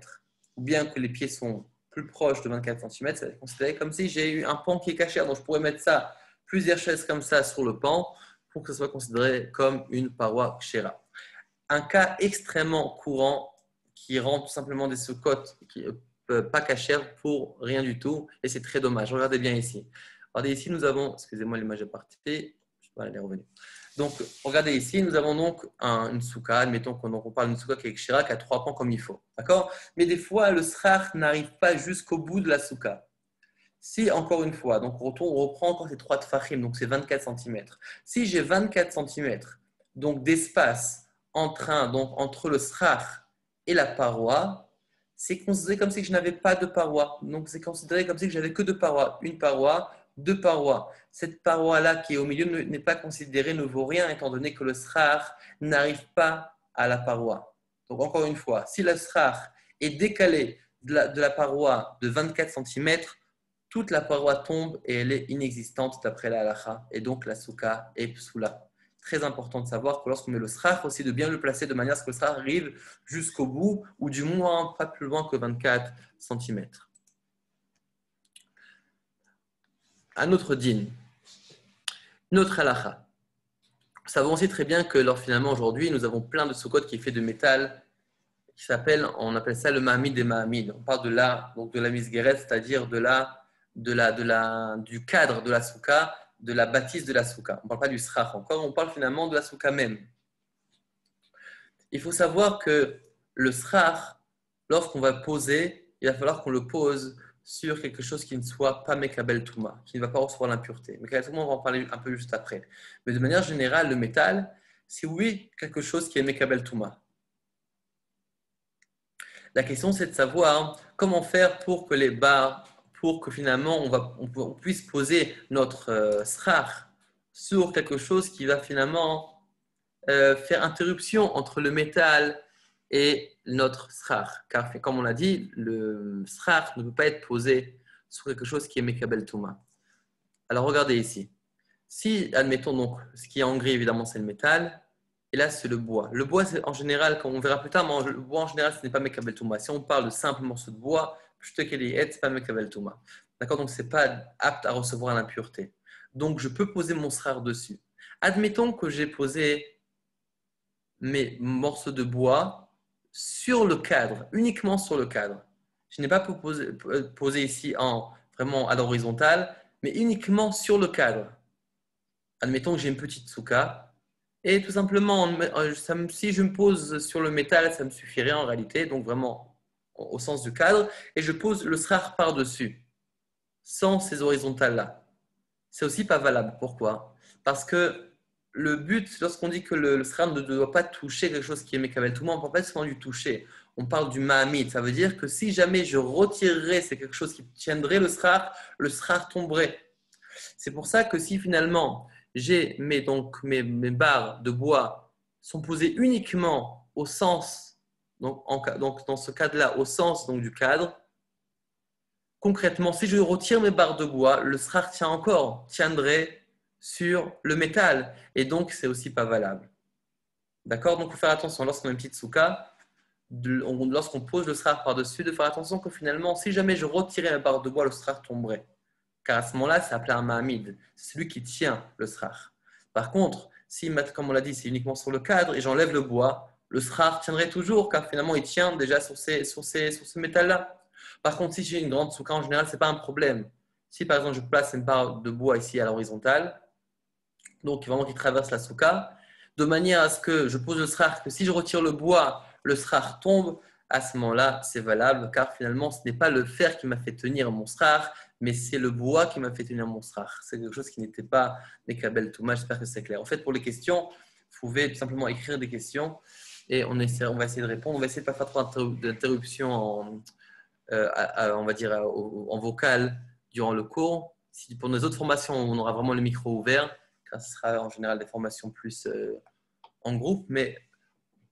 S1: ou bien que les pieds sont plus proches de 24 cm, ça va être considéré comme si j'ai eu un pan qui est caché. Donc, je pourrais mettre ça, plusieurs chaises comme ça sur le pan pour que ce soit considéré comme une paroi kshera. Un cas extrêmement courant qui rend tout simplement des sous-côtes qui pas cachères pour rien du tout, et c'est très dommage. Regardez bien ici. Regardez ici, nous avons, excusez-moi l'image est partie, voilà, elle est revenue. Donc, regardez ici, nous avons donc une souka, admettons qu'on parle d'une souka qui est kshera, qui a 3 pans comme il faut. D'accord? Mais des fois, le srach n'arrive pas jusqu'au bout de la souka. Si, encore une fois, donc on reprend encore ces 3 tfachim, donc c'est 24 cm. Si j'ai 24 cm donc d'espace entre le srach et la paroi, c'est considéré comme si je n'avais pas de paroi. Donc, c'est considéré comme si j'avais que 2 parois. Une paroi, 2 parois. Cette paroi-là qui est au milieu n'est pas considérée, ne vaut rien, étant donné que le srach n'arrive pas à la paroi. Donc, encore une fois, si le srach est décalé de la paroi de 24 cm, toute la paroi tombe et elle est inexistante d'après la halacha. Et donc, la souka est psoula. Très important de savoir que lorsqu'on met le srach aussi, de bien le placer de manière à ce que le srach arrive jusqu'au bout, ou du moins pas plus loin que 24 cm. Un autre din, une autre halacha. Nous savons aussi très bien que finalement aujourd'hui, nous avons plein de soukot qui est fait de métal, on appelle ça le mahamid des mahamid. On parle de la misgueret, c'est-à-dire du cadre de la souka, de la bâtisse de la souka. On ne parle pas du srach encore, on parle finalement de la souka même. Il faut savoir que le srach, lorsqu'on va poser, il va falloir qu'on le pose sur quelque chose qui ne soit pas mekabel touma, qui ne va pas recevoir l'impureté. Mekabel touma, on va en parler un peu juste après. Mais de manière générale, le métal, c'est oui quelque chose qui est mekabel touma. La question, c'est de savoir comment faire pour que les barres, pour que finalement on puisse poser notre srach sur quelque chose qui va finalement faire interruption entre le métal et notre srach. Car, comme on l'a dit, le srach ne peut pas être posé sur quelque chose qui est mekabel touma. Alors, regardez ici. Si, admettons donc, ce qui est en gris, évidemment, c'est le métal, et là, c'est le bois. Le bois, c'est en général, comme on verra plus tard, mais le bois, en général, ce n'est pas mekabel touma. Si on parle de simples morceaux de bois, ce n'est pas mekabel touma. D'accord? Donc, ce n'est pas apte à recevoir l'impureté. Donc, je peux poser mon srar dessus. Admettons que j'ai posé mes morceaux de bois sur le cadre, uniquement sur le cadre. Je n'ai pas posé ici vraiment à l'horizontale, mais uniquement sur le cadre. Admettons que j'ai une petite souka. Et tout simplement, si je me pose sur le métal, ça me suffirait en réalité, donc vraiment au sens du cadre, et je pose le srar par-dessus, sans ces horizontales-là. C'est aussi pas valable. Pourquoi? Parce que le but, lorsqu'on dit que le srar ne doit pas toucher quelque chose qui est Mekabel tout le monde, on ne parle pas seulement du toucher, on parle du Mahamid. Ça veut dire que si jamais je retirerais, c'est quelque chose qui tiendrait le srar tomberait. C'est pour ça que si finalement j'ai mes barres de bois sont posées uniquement au sens, donc dans ce cadre-là, au sens donc, du cadre, concrètement, si je retire mes barres de bois, le srar tiendrait sur le métal. Et donc, c'est aussi pas valable. D'accord? Donc, il faut faire attention lorsqu'on a une petite souka, lorsqu'on pose le srar par-dessus, de faire attention que finalement, si jamais je retirais ma barre de bois, le srar tomberait. Car à ce moment-là, c'est appelé un mahamid. C'est celui qui tient le srar. Par contre, si, comme on l'a dit, c'est uniquement sur le cadre et j'enlève le bois, le srar tiendrait toujours, car finalement, il tient déjà sur ce métal-là. Par contre, si j'ai une grande souka, en général, ce n'est pas un problème. Si par exemple, je place une barre de bois ici à l'horizontale, donc vraiment qui traverse la souka, de manière à ce que je pose le srar, que si je retire le bois, le srar tombe, à ce moment-là, c'est valable, car finalement, ce n'est pas le fer qui m'a fait tenir mon srar, mais c'est le bois qui m'a fait tenir mon srar. C'est quelque chose qui n'était pas Mekabel Touma, j'espère que c'est clair. En fait, pour les questions, vous pouvez tout simplement écrire des questions et on va essayer de répondre. On va essayer de ne pas faire trop d'interruptions on va dire, en vocal durant le cours. Si pour nos autres formations, on aura vraiment le micro ouvert, car ce sera en général des formations plus en groupe. Mais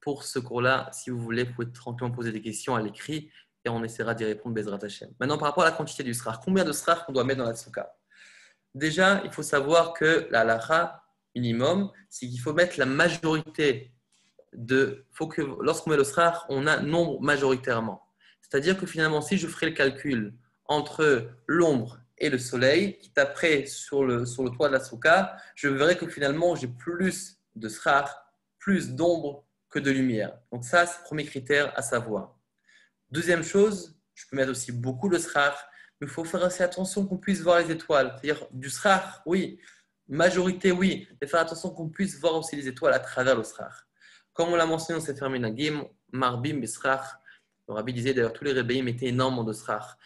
S1: pour ce cours-là, si vous voulez, vous pouvez tranquillement poser des questions à l'écrit et on essaiera d'y répondre Bezrat Hashem. Maintenant, par rapport à la quantité du srar, combien de srar qu'on doit mettre dans la souka? Déjà, il faut savoir que la halakha minimum, c'est qu'il faut mettre la majorité lorsqu'on met le srar, on a nombre majoritairement. C'est-à-dire que finalement, si je ferais le calcul entre l'ombre et le soleil, qui taperait sur le toit de la souka, je verrais que finalement, j'ai plus de srar, plus d'ombre que de lumière. Donc ça, c'est le premier critère à savoir. Deuxième chose, je peux mettre aussi beaucoup de srar, mais il faut faire assez attention qu'on puisse voir les étoiles. C'est-à-dire du srar, oui, majorité, oui, mais faire attention qu'on puisse voir aussi les étoiles à travers le srar. Comme on l'a mentionné dans Sefer Menagim, Marbim Besrar, le rabbi disait d'ailleurs tous les rébéim étaient énormément de srar.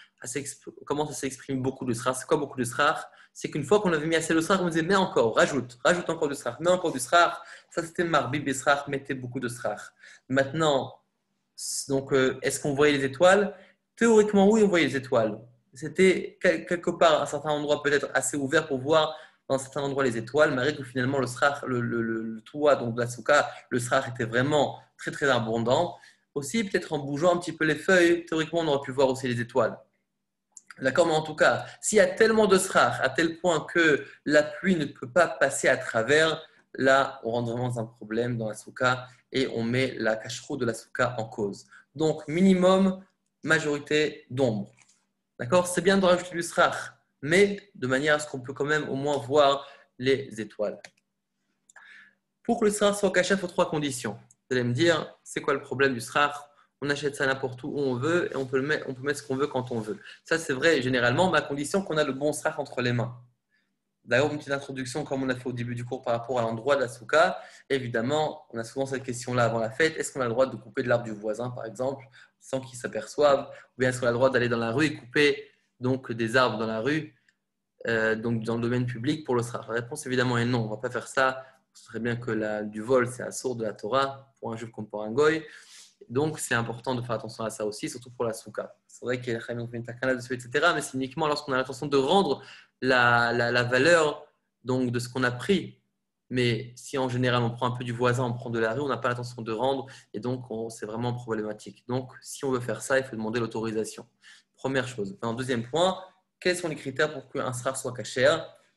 S1: Comment ça s'exprime beaucoup de srar? C'est quoi beaucoup de srar? C'est qu'une fois qu'on avait mis assez de srar, on disait mets encore, rajoute encore du srar, mets encore du srar. Ça c'était Marbim Besrar, mettez beaucoup de srar. Maintenant, donc est-ce qu'on voyait les étoiles? Théoriquement, oui, on voyait les étoiles. C'était quelque part, à un certain endroit peut-être assez ouvert pour voir dans certains endroits les étoiles, malgré que finalement le toit donc de la souka, le srar était vraiment très très abondant. Aussi, peut-être en bougeant un petit peu les feuilles, théoriquement on aurait pu voir aussi les étoiles. D'accord, mais en tout cas, s'il y a tellement de srar à tel point que la pluie ne peut pas passer à travers, là on rentre vraiment dans un problème dans la souka et on met la cacheroute de la souka en cause. Donc minimum, majorité d'ombre. D'accord, c'est bien de rajouter du srar, mais de manière à ce qu'on peut quand même au moins voir les étoiles. Pour que le srar soit caché, il faut trois conditions. Vous allez me dire, c'est quoi le problème du srar? On achète ça n'importe où on veut et on peut mettre ce qu'on veut quand on veut. Ça, c'est vrai généralement, mais à condition qu'on a le bon srar entre les mains. D'ailleurs, une petite introduction, comme on a fait au début du cours par rapport à l'endroit de la souka. Évidemment, on a souvent cette question-là avant la fête. Est-ce qu'on a le droit de couper de l'arbre du voisin, par exemple, sans qu'il s'aperçoive? Ou bien est-ce qu'on a le droit d'aller dans la rue et couper donc, des arbres dans la rue, donc dans le domaine public pour le srar? La réponse, évidemment, est non. On ne va pas faire ça. Ce serait bien que du vol, c'est assourd de la Torah, pour un juif comme pour un goy. Donc, c'est important de faire attention à ça aussi, surtout pour la souka. C'est vrai qu'il y a une takana dessus, etc. Mais c'est uniquement lorsqu'on a l'intention de rendre la valeur donc, de ce qu'on a pris. Mais si en général on prend un peu du voisin, on prend de la rue, on n'a pas l'intention de rendre et donc c'est vraiment problématique. Donc, si on veut faire ça, il faut demander l'autorisation. Première chose. En deuxième point, quels sont les critères pour qu'un srar soit caché?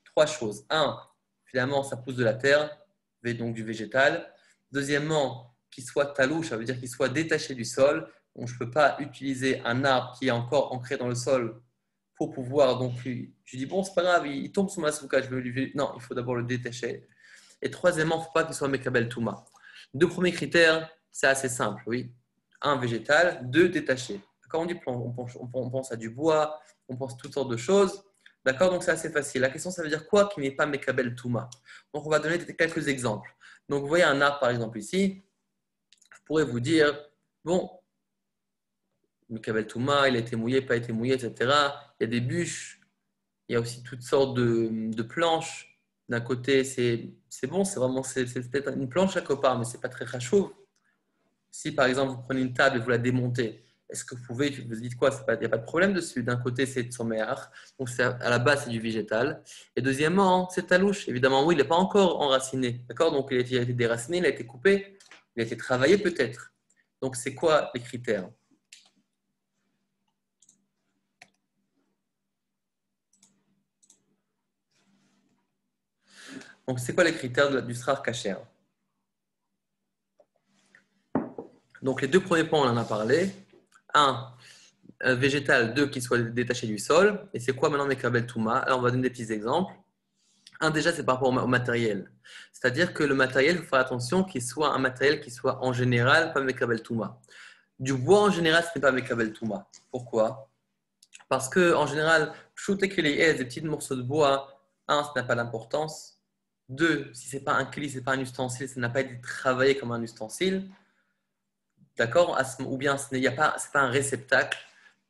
S1: Trois choses. Un, finalement, ça pousse de la terre, donc du végétal. Deuxièmement, qu'il soit talouche, ça veut dire qu'il soit détaché du sol. Donc, je ne peux pas utiliser un arbre qui est encore ancré dans le sol pour pouvoir. Donc, je dis, bon, c'est pas grave, il tombe sous ma souka, je veux lui. Non, il faut d'abord le détacher. Et troisièmement, il ne faut pas qu'il soit Mekabel Touma. Deux premiers critères, c'est assez simple, oui. Un, végétal, deux, détaché. Quand on dit on pense à du bois, on pense à toutes sortes de choses. D'accord, donc c'est assez facile. La question, ça veut dire quoi qui n'est pas Mekabel Touma? Donc, on va donner quelques exemples. Donc, vous voyez un arbre, par exemple, ici. Je pourrais vous dire, bon, Mekabel Touma, il a été mouillé, pas été mouillé, etc. Il y a des bûches, il y a aussi toutes sortes de planches. D'un côté, c'est bon, c'est peut-être une planche à part, mais c'est pas très chaud. Si par exemple vous prenez une table et vous la démontez, est-ce que vous pouvez, vous dites quoi? Il n'y a pas de problème dessus. D'un côté, c'est de son méhar, donc à la base, c'est du végétal. Et deuxièmement, c'est talouche. Évidemment, oui, il n'est pas encore enraciné. D'accord? Donc il a été déraciné, il a été coupé, il a été travaillé peut-être. Donc c'est quoi les critères? Donc c'est quoi les critères du srar kasher? Donc les deux premiers points, on en a parlé. Un, végétal, deux, qui soit détaché du sol. Et c'est quoi maintenant Mekabel Touma? Alors on va donner des petits exemples. Un, déjà, c'est par rapport au matériel. C'est-à-dire que le matériel, il faut faire attention qu'il soit un matériel qui soit en général pas Mekabel Touma. Du bois en général, ce n'est pas Mekabel Touma. Pourquoi? Parce que en général, shooter que les haies, des petits morceaux de bois, un, ça n'a pas d'importance. Deux, si ce n'est pas un cli, ce n'est pas un ustensile, ça n'a pas été travaillé comme un ustensile. D'accord? Ou bien ce n'est pas un réceptacle.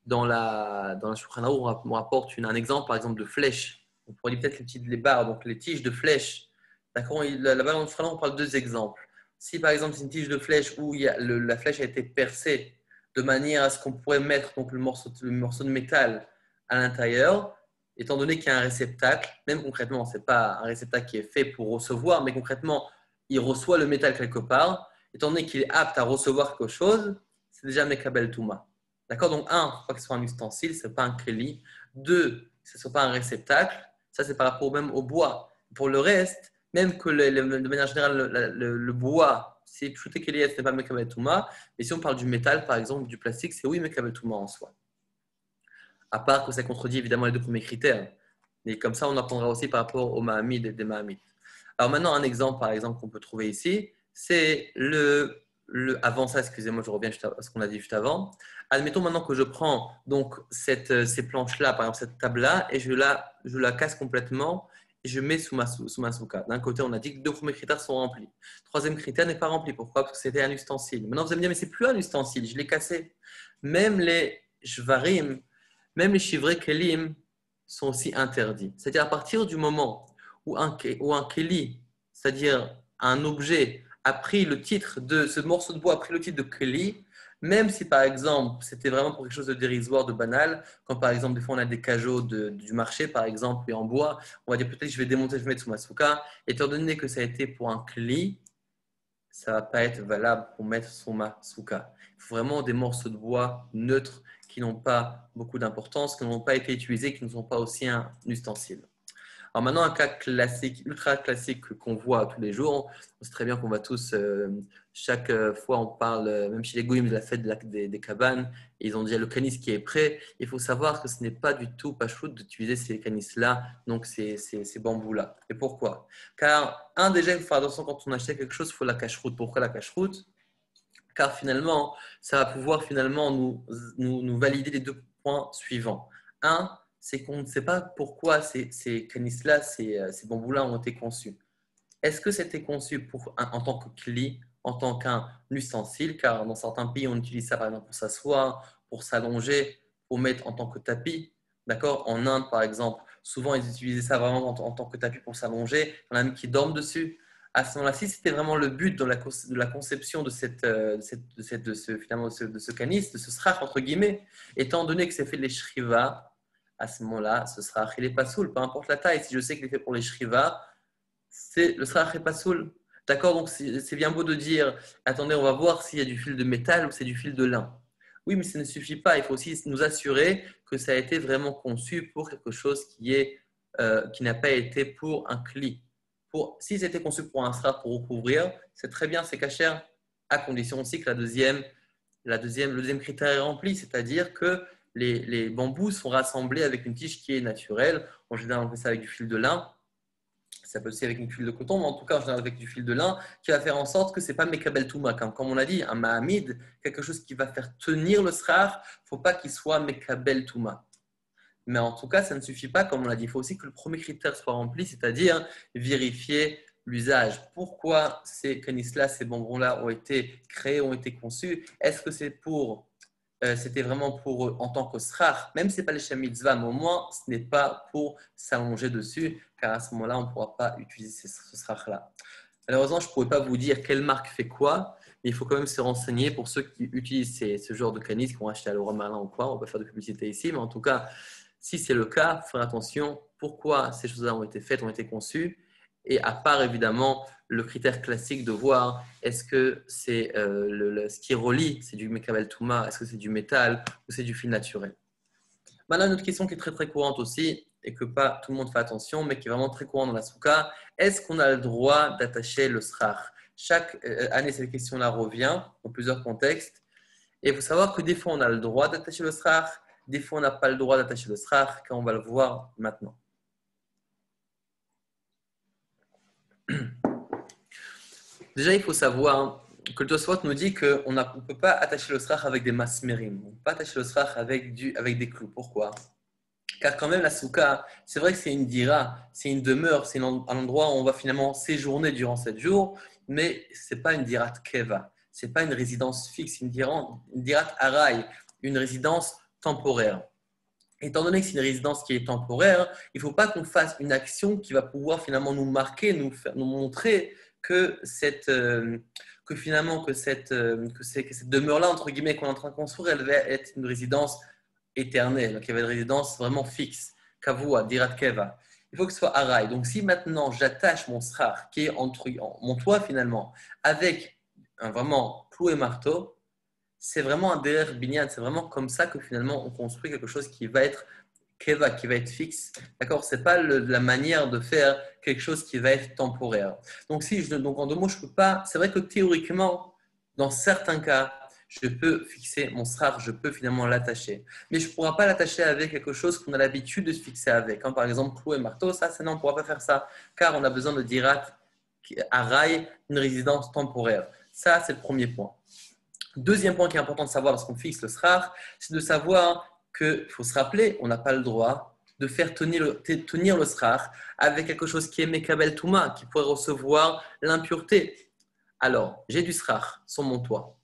S1: Dans la Shulchan Aruch, on rapporte un exemple, par exemple, de flèche. On pourrait dire peut-être les barres, donc les tiges de flèche. D'accord? Là-bas, dans le Shulchan Aruch, on parle de deux exemples. Si, par exemple, c'est une tige de flèche où la flèche a été percée de manière à ce qu'on pourrait mettre donc, le morceau de métal à l'intérieur, étant donné qu'il y a un réceptacle, même concrètement, ce n'est pas un réceptacle qui est fait pour recevoir, mais concrètement, il reçoit le métal quelque part, étant donné qu'il est apte à recevoir quelque chose, c'est déjà Mekabel Touma. D'accord? Donc, un, il ne faut pas que ce soit un ustensile, ce n'est pas un kéli. Deux, que ce ne soit pas un réceptacle. Ça, c'est par rapport même au bois. Pour le reste, même que de manière générale, le bois, c'est shooté kéli, ce n'est pas Mekabel Touma. Mais si on parle du métal, par exemple, du plastique, c'est oui Mekabel Touma en soi. À part que ça contredit évidemment les deux premiers critères. Et comme ça, on apprendra aussi par rapport aux Mahamides et des Mahamides. Alors maintenant, un exemple, par exemple, qu'on peut trouver ici, c'est avant ça, excusez-moi, je reviens à ce qu'on a dit juste avant. Admettons maintenant que je prends donc ces planches-là, par exemple cette table-là, et je la casse complètement et je mets sous ma souka. D'un côté, on a dit que deux premiers critères sont remplis. Troisième critère n'est pas rempli. Pourquoi? Parce que c'était un ustensile. Maintenant, vous allez me dire, mais c'est plus un ustensile, je l'ai cassé. Même les shvarim, même les shivrei kelim sont aussi interdits. C'est-à-dire à partir du moment où un keli, c'est-à-dire un objet, a pris le titre de ce morceau de bois, a pris le titre de keli, même si par exemple c'était vraiment pour quelque chose de dérisoire, de banal, comme par exemple des fois on a des cajots du marché par exemple et en bois, on va dire peut-être je vais démonter, je vais mettre sous ma souka, étant donné que ça a été pour un keli, ça ne va pas être valable pour mettre sous ma souka. Il faut vraiment des morceaux de bois neutres qui n'ont pas beaucoup d'importance, qui n'ont pas été utilisés, qui ne sont pas aussi un ustensile. Alors maintenant, un cas classique, ultra classique qu'on voit tous les jours, on sait très bien qu'on va tous, chaque fois on parle, même chez les Goïms, de la fête des cabanes, et ils ont déjà le canis qui est prêt. Il faut savoir que ce n'est pas du tout pachout d'utiliser ces canis-là, donc ces bambous-là. Et pourquoi? Car, déjà, il faut faire attention quand on achète quelque chose, il faut la cache-route. Pourquoi la cache-route? Car finalement, ça va pouvoir finalement nous valider les deux points suivants. Un, c'est qu'on ne sait pas pourquoi ces canis-là, ces bambous-là ont été conçus. Est-ce que c'était conçu en tant que cli, en tant qu'un ustensile, car dans certains pays, on utilise ça par exemple pour s'asseoir, pour s'allonger, pour mettre en tant que tapis. D'accord? En Inde, par exemple, souvent ils utilisaient ça vraiment en tant que tapis pour s'allonger. Il y en a même qui dorment dessus. À ce moment-là, si c'était vraiment le but de la conception de ce canis, de ce srach, entre guillemets, étant donné que c'est fait les shrivas, à ce moment-là, ce sera achillé pas soul, peu importe la taille. Si je sais qu'il est fait pour les shrivas, c'est le srach et pas soul. D'accord? Donc c'est bien beau de dire, attendez, on va voir s'il y a du fil de métal ou c'est du fil de lin. Oui, mais ça ne suffit pas. Il faut aussi nous assurer que ça a été vraiment conçu pour quelque chose qui n'a pas été pour un cli. Si c'était conçu pour un srach pour recouvrir, c'est très bien, c'est cachère, à condition aussi que le deuxième critère est rempli, c'est-à-dire que les bambous sont rassemblés avec une tige qui est naturelle. En général, on fait ça avec du fil de lin. Ça peut aussi avec une fil de coton, mais en tout cas, en général, avec du fil de lin, qui va faire en sorte que ce n'est pas Mekabel Touma. Comme on l'a dit, un Mahamid, quelque chose qui va faire tenir le srar, il ne faut pas qu'il soit Mekabel Touma. Mais en tout cas, ça ne suffit pas, comme on l'a dit. Il faut aussi que le premier critère soit rempli, c'est-à-dire vérifier l'usage. Pourquoi ces canis-là, ces bonbons-là ont été créés, ont été conçus? Est-ce que c'était vraiment pour en tant que srar, même si ce n'est pas les Shem Mitzvah, mais au moins ce n'est pas pour s'allonger dessus, car à ce moment-là, on ne pourra pas utiliser ce srar-là. Malheureusement, je ne pourrais pas vous dire quelle marque fait quoi, mais il faut quand même se renseigner pour ceux qui utilisent ce genre de canis, qui ont acheté à Leroy Merlin ou quoi. On va pas faire de publicité ici, mais en tout cas, si c'est le cas, faire attention pourquoi ces choses-là ont été faites, ont été conçues. Et à part évidemment le critère classique de voir est-ce que c'est ce qui relie, c'est du Mekabel Touma, est-ce que c'est du métal ou c'est du fil naturel. Maintenant, une autre question qui est très très courante aussi et que pas tout le monde fait attention, mais qui est vraiment très courante dans la souka, est-ce qu'on a le droit d'attacher le srar? Chaque année, cette question-là revient dans plusieurs contextes. Et il faut savoir que des fois, on a le droit d'attacher le srar, des fois, on n'a pas le droit d'attacher le srar, car on va le voir maintenant. Déjà, il faut savoir que le Tosfot nous dit qu'on ne peut pas attacher le srar avec des masmerim. On ne peut pas attacher le srar avec des clous. Pourquoi? Car quand même, la souka, c'est vrai que c'est une dira, c'est une demeure, c'est un endroit où on va finalement séjourner durant 7 jours, mais ce n'est pas une dirat keva, ce n'est pas une résidence fixe, une dirat aray, une résidence temporaire. Étant donné que c'est une résidence qui est temporaire, il ne faut pas qu'on fasse une action qui va pouvoir finalement nous marquer, nous montrer que cette demeure-là, entre guillemets, qu'on est en train de construire, elle va être une résidence éternelle, donc il y avait une résidence vraiment fixe, kavua, dirat keva. Il faut que ce soit araï. Donc si maintenant j'attache mon srar, qui est mon toit finalement, avec un vraiment clou et marteau, c'est vraiment un derer binyan, c'est vraiment comme ça que finalement on construit quelque chose qui va être keva, qui va être fixe. D'accord? C'est pas la manière de faire quelque chose qui va être temporaire. Donc en 2 mots, je peux pas. C'est vrai que théoriquement, dans certains cas, je peux fixer mon srar, je peux finalement l'attacher. Mais je ne pourrai pas l'attacher avec quelque chose qu'on a l'habitude de se fixer avec. Comme par exemple clou et marteau, ça, non, on ne pourra pas faire ça, car on a besoin de dirat araï, une résidence temporaire. Ça, c'est le premier point. Deuxième point qui est important de savoir lorsqu'on fixe le srar, c'est de savoir qu'il faut se rappeler, on n'a pas le droit de faire tenir le srar avec quelque chose qui est mekabel touma, qui pourrait recevoir l'impureté. Alors, j'ai du srar sur mon toit.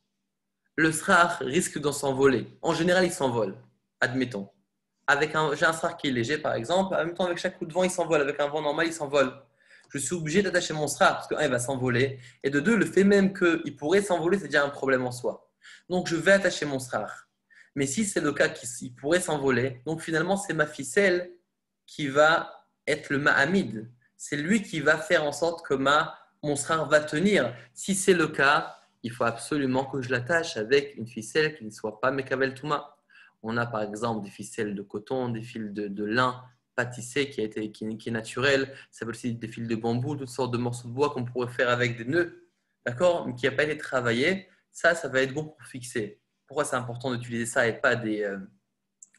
S1: Le srar risque d'en s'envoler. En général, il s'envole, admettons. J'ai un srar qui est léger, par exemple. En même temps, avec chaque coup de vent, il s'envole. Avec un vent normal, il s'envole. Je suis obligé d'attacher mon srar parce que, un, il va s'envoler. Et de deux, le fait même qu'il pourrait s'envoler, c'est déjà un problème en soi. Donc, je vais attacher mon srar. Mais si c'est le cas qu'il pourrait s'envoler, donc finalement, c'est ma ficelle qui va être le ma'amid. C'est lui qui va faire en sorte que mon srar va tenir. Si c'est le cas, il faut absolument que je l'attache avec une ficelle qui ne soit pas mekabel touma. On a par exemple des ficelles de coton, des fils de lin pâtissé qui est naturel. Ça peut aussi des fils de bambou, toutes sortes de morceaux de bois qu'on pourrait faire avec des nœuds, d'accord, mais qui n'a pas été travaillé. Ça va être bon pour fixer. Pourquoi c'est important d'utiliser ça et pas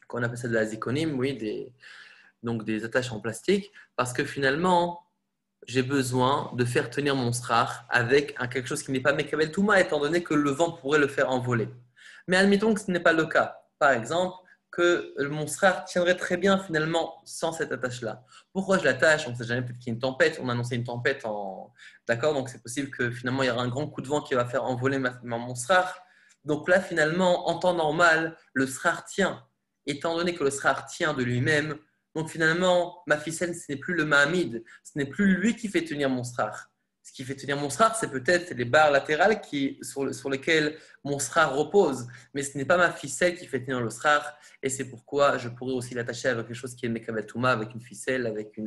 S1: qu'on appelle ça de la zikonim, oui, donc des attaches en plastique, parce que finalement, j'ai besoin de faire tenir mon srar avec quelque chose qui n'est pas mekabel touma, étant donné que le vent pourrait le faire envoler. Mais admettons que ce n'est pas le cas. Par exemple, que mon srar tiendrait très bien finalement sans cette attache-là. Pourquoi je l'attache? On ne sait jamais, peut-être qu'il y a une tempête. On a annoncé une tempête D'accord, donc c'est possible que finalement il y aura un grand coup de vent qui va faire envoler mon srar. Donc là, finalement, en temps normal, le srar tient. Étant donné que le srar tient de lui-même, donc finalement, ma ficelle, ce n'est plus le Mahamid, ce n'est plus lui qui fait tenir mon srar. Ce qui fait tenir mon srar, c'est peut-être les barres latérales sur lesquelles mon srar repose, mais ce n'est pas ma ficelle qui fait tenir le srar, et c'est pourquoi je pourrais aussi l'attacher avec quelque chose qui est mekabel touma, avec une ficelle, avec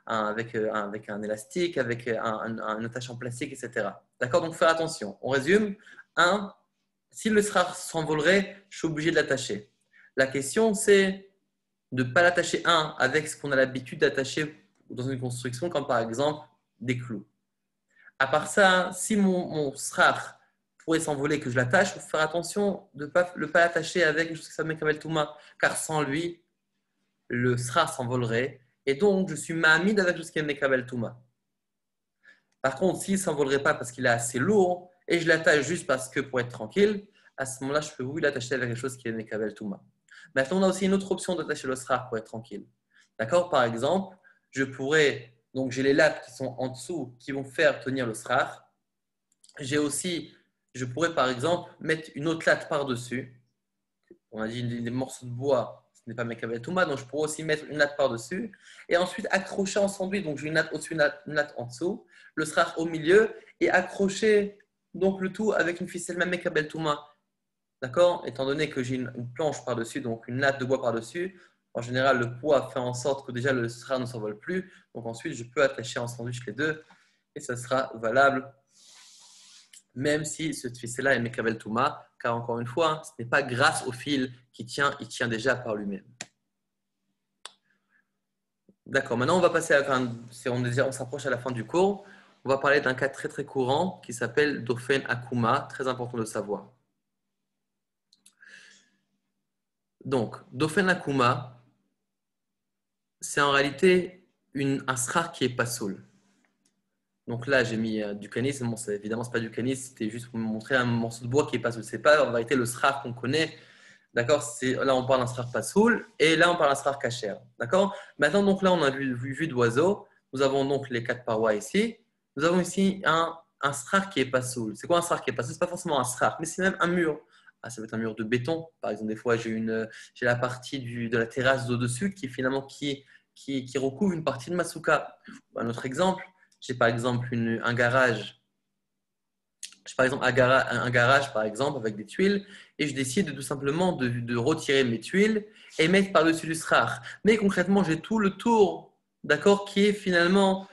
S1: un élastique, avec un attache en plastique, etc. D'accord? Donc faire attention. On résume. 1. Si le srar s'envolerait, je suis obligé de l'attacher. La question, c'est de ne pas l'attacher avec ce qu'on a l'habitude d'attacher dans une construction, comme par exemple des clous. À part ça, si mon srar pourrait s'envoler, que je l'attache, il faut faire attention de ne pas l'attacher avec quelque chose qui s'appelle Mekabel Touma, car sans lui, le sra s'envolerait. Et donc, je suis ma'amid avec tout ce qui est Mekabel Touma. Par contre, s'il ne s'envolerait pas parce qu'il est assez lourd, et je l'attache juste parce que pour être tranquille, à ce moment-là, je peux oui l'attacher avec quelque chose qui est Mekabel Touma. Maintenant, on a aussi une autre option d'attacher le sra pour être tranquille. D'accord? Par exemple, je pourrais, donc j'ai les lattes qui sont en dessous qui vont faire tenir le sra. J'ai aussi, je pourrais par exemple mettre une autre latte par-dessus. On a dit des morceaux de bois, ce n'est pas Mekabel Touma, donc je pourrais aussi mettre une latte par-dessus et ensuite accrocher ensemble. Donc j'ai une latte au-dessus, une latte en dessous, le srar au milieu et accrocher donc le tout avec une ficelle même Mekabel Touma. D'accord? Étant donné que j'ai une planche par-dessus, donc une latte de bois par-dessus, en général, le poids fait en sorte que déjà le srar ne s'envole plus. Donc ensuite, je peux attacher en sandwich les deux et ça sera valable même si ce ficelle-là est Mekabel Touma, car encore une fois, ce n'est pas grâce au fil qui tient, il tient déjà par lui-même. D'accord, maintenant on va passer à on s'approche à la fin du cours. On va parler d'un cas très très courant qui s'appelle Dofen Akuma, très important de savoir. Donc, Dofen Akuma, c'est en réalité un srar qui est pas soul. Donc là, j'ai mis du canis. Bon, évidemment, ce n'est pas du canis, c'était juste pour me montrer un morceau de bois qui est pas soul. Ce n'est pas en vérité le srar qu'on connaît. D'accord? Là, on parle d'un srar pas soul et là, on parle d'un srar kacher. D'accord? Maintenant, donc là, on a vu d'oiseau. Nous avons donc les 4 parois ici. Nous avons ici un srar qui est pas soul. C'est quoi un srar qui est pas soul? Ce n'est pas forcément un srar, mais c'est même un mur. Ah, ça peut être un mur de béton. Par exemple, des fois, j'ai la partie de la terrasse d'au-dessus qui finalement qui recouvre une partie de ma souka. Un autre exemple. J'ai par exemple un garage. J'ai par exemple un garage par exemple avec des tuiles et je décide tout simplement de retirer mes tuiles et mettre par-dessus du srar. Mais concrètement, j'ai tout le tour, d'accord, qui est finalement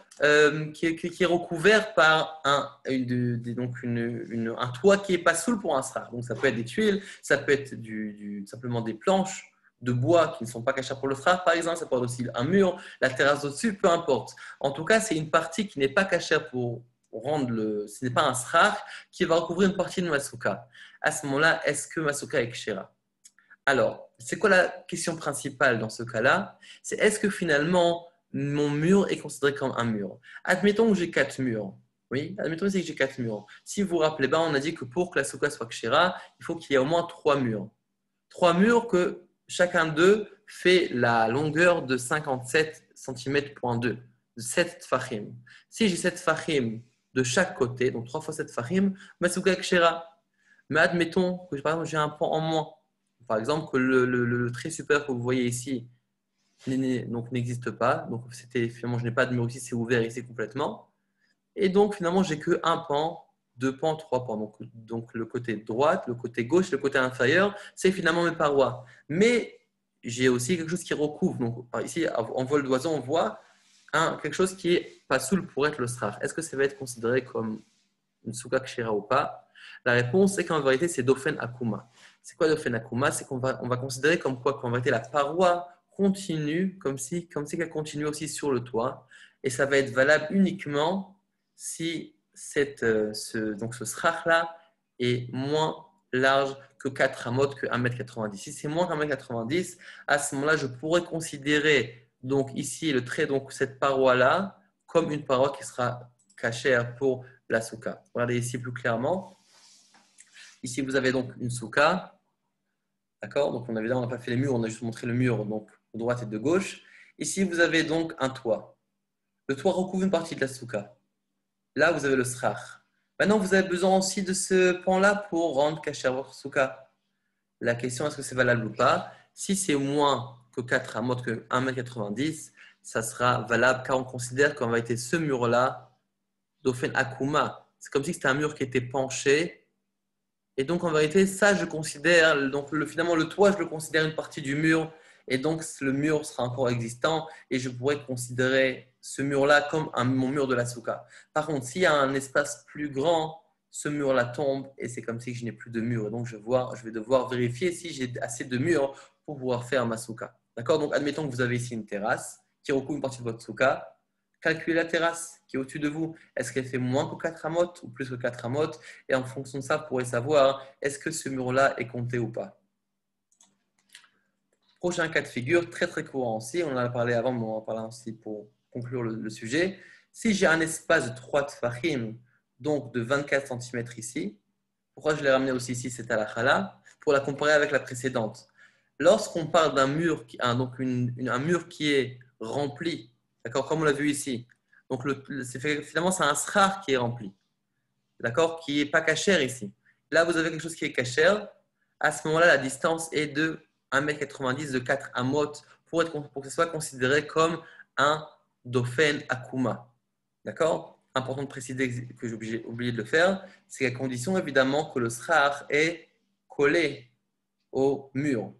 S1: qui est recouvert par un toit qui est pas soul pour un srar. Donc ça peut être des tuiles, ça peut être simplement des planches de bois qui ne sont pas cachées pour le srar, par exemple, ça peut être aussi un mur, la terrasse au-dessus, peu importe. En tout cas, c'est une partie qui n'est pas cachée pour rendre ce n'est pas un srar qui va recouvrir une partie de ma souka. À ce moment-là, est-ce que ma souka est kshera? Alors, c'est quoi la question principale dans ce cas-là? C'est est-ce que finalement mon mur est considéré comme un mur? Admettons que j'ai 4 murs. Oui, admettons que j'ai 4 murs. Si vous vous rappelez, on a dit que pour que la souka soit kshera, il faut qu'il y ait au moins 3 murs. 3 murs que chacun d'eux fait la longueur de 57 cm.2, de 7 tfachim. Si j'ai 7 tfachim de chaque côté, donc 3 fois 7 tfachim, ma souka kshera. Mais admettons que par exemple j'ai un pan en moins. Par exemple, que le trait supérieur que vous voyez ici n'existe pas. Donc finalement, je n'ai pas de mur ici, c'est ouvert ici complètement. Et donc finalement, j'ai que un pan, 2 pans, 3 pans. Donc le côté droite, le côté gauche, le côté inférieur, c'est finalement mes parois. Mais j'ai aussi quelque chose qui recouvre. Donc ici, en vol d'oiseau, on voit quelque chose qui est pas soul pour être le srar. Est-ce que ça va être considéré comme une souka kshira ou pas? La réponse est qu'en vérité, c'est Dofen Akuma. C'est quoi Dofen Akuma? C'est qu'on va considérer comme quoi qu'en vérité, la paroi continue, comme si elle continue aussi sur le toit. Et ça va être valable uniquement si donc ce srach-là est moins large que 4 amot, que 1,90 m. Si c'est moins qu'1,90 m, à ce moment-là, je pourrais considérer donc ici le trait, donc cette paroi-là, comme une paroi qui sera cachère pour la souka. Regardez ici plus clairement. Ici, vous avez donc une souka. D'accord? Donc, on n'a pas fait les murs, on a juste montré le mur donc, de droite et de gauche. Ici, vous avez donc un toit. Le toit recouvre une partie de la souka. Là, vous avez le srach. Maintenant, vous avez besoin aussi de ce pan-là pour rendre caché à votre souka. La question, est-ce que c'est valable ou pas? Si c'est moins que 4 amot, que 1,90 m, ça sera valable car on considère qu'en vérité, ce mur-là, Dofen Akuma, c'est comme si c'était un mur qui était penché. Et donc, en vérité, ça, je considère, donc finalement, le toit, je le considère une partie du mur. Et donc, le mur sera encore existant et je pourrais considérer ce mur-là comme mon mur de la souka. Par contre, s'il y a un espace plus grand, ce mur-là tombe et c'est comme si je n'ai plus de mur. Et donc, je vais devoir vérifier si j'ai assez de murs pour pouvoir faire ma souka. D'accord? Donc, admettons que vous avez ici une terrasse qui recouvre une partie de votre souka. calculez la terrasse qui est au-dessus de vous. Est-ce qu'elle fait moins que 4 amotes ou plus que 4 amotes? Et en fonction de ça, vous pourrez savoir est-ce que ce mur-là est compté ou pas. Prochain cas de figure, très très courant aussi, on en a parlé avant, mais on va en parler aussi pour conclure le sujet. Si j'ai un espace de 3 tfachim, donc de 24 cm ici, pourquoi je l'ai ramené aussi ici, c'est à la chala, pour la comparer avec la précédente. Lorsqu'on parle d'un mur, donc un mur qui est rempli, d'accord, comme on l'a vu ici, donc finalement c'est un srar qui est rempli, d'accord, qui n'est pas cachère ici. Là, vous avez quelque chose qui est cachère, à ce moment-là, la distance est de 1,90 m de 4 amot pour que ce soit considéré comme un dofen akuma. D'accord? Important de préciser que j'ai oublié de le faire, c'est à condition évidemment que le srar est collé au mur.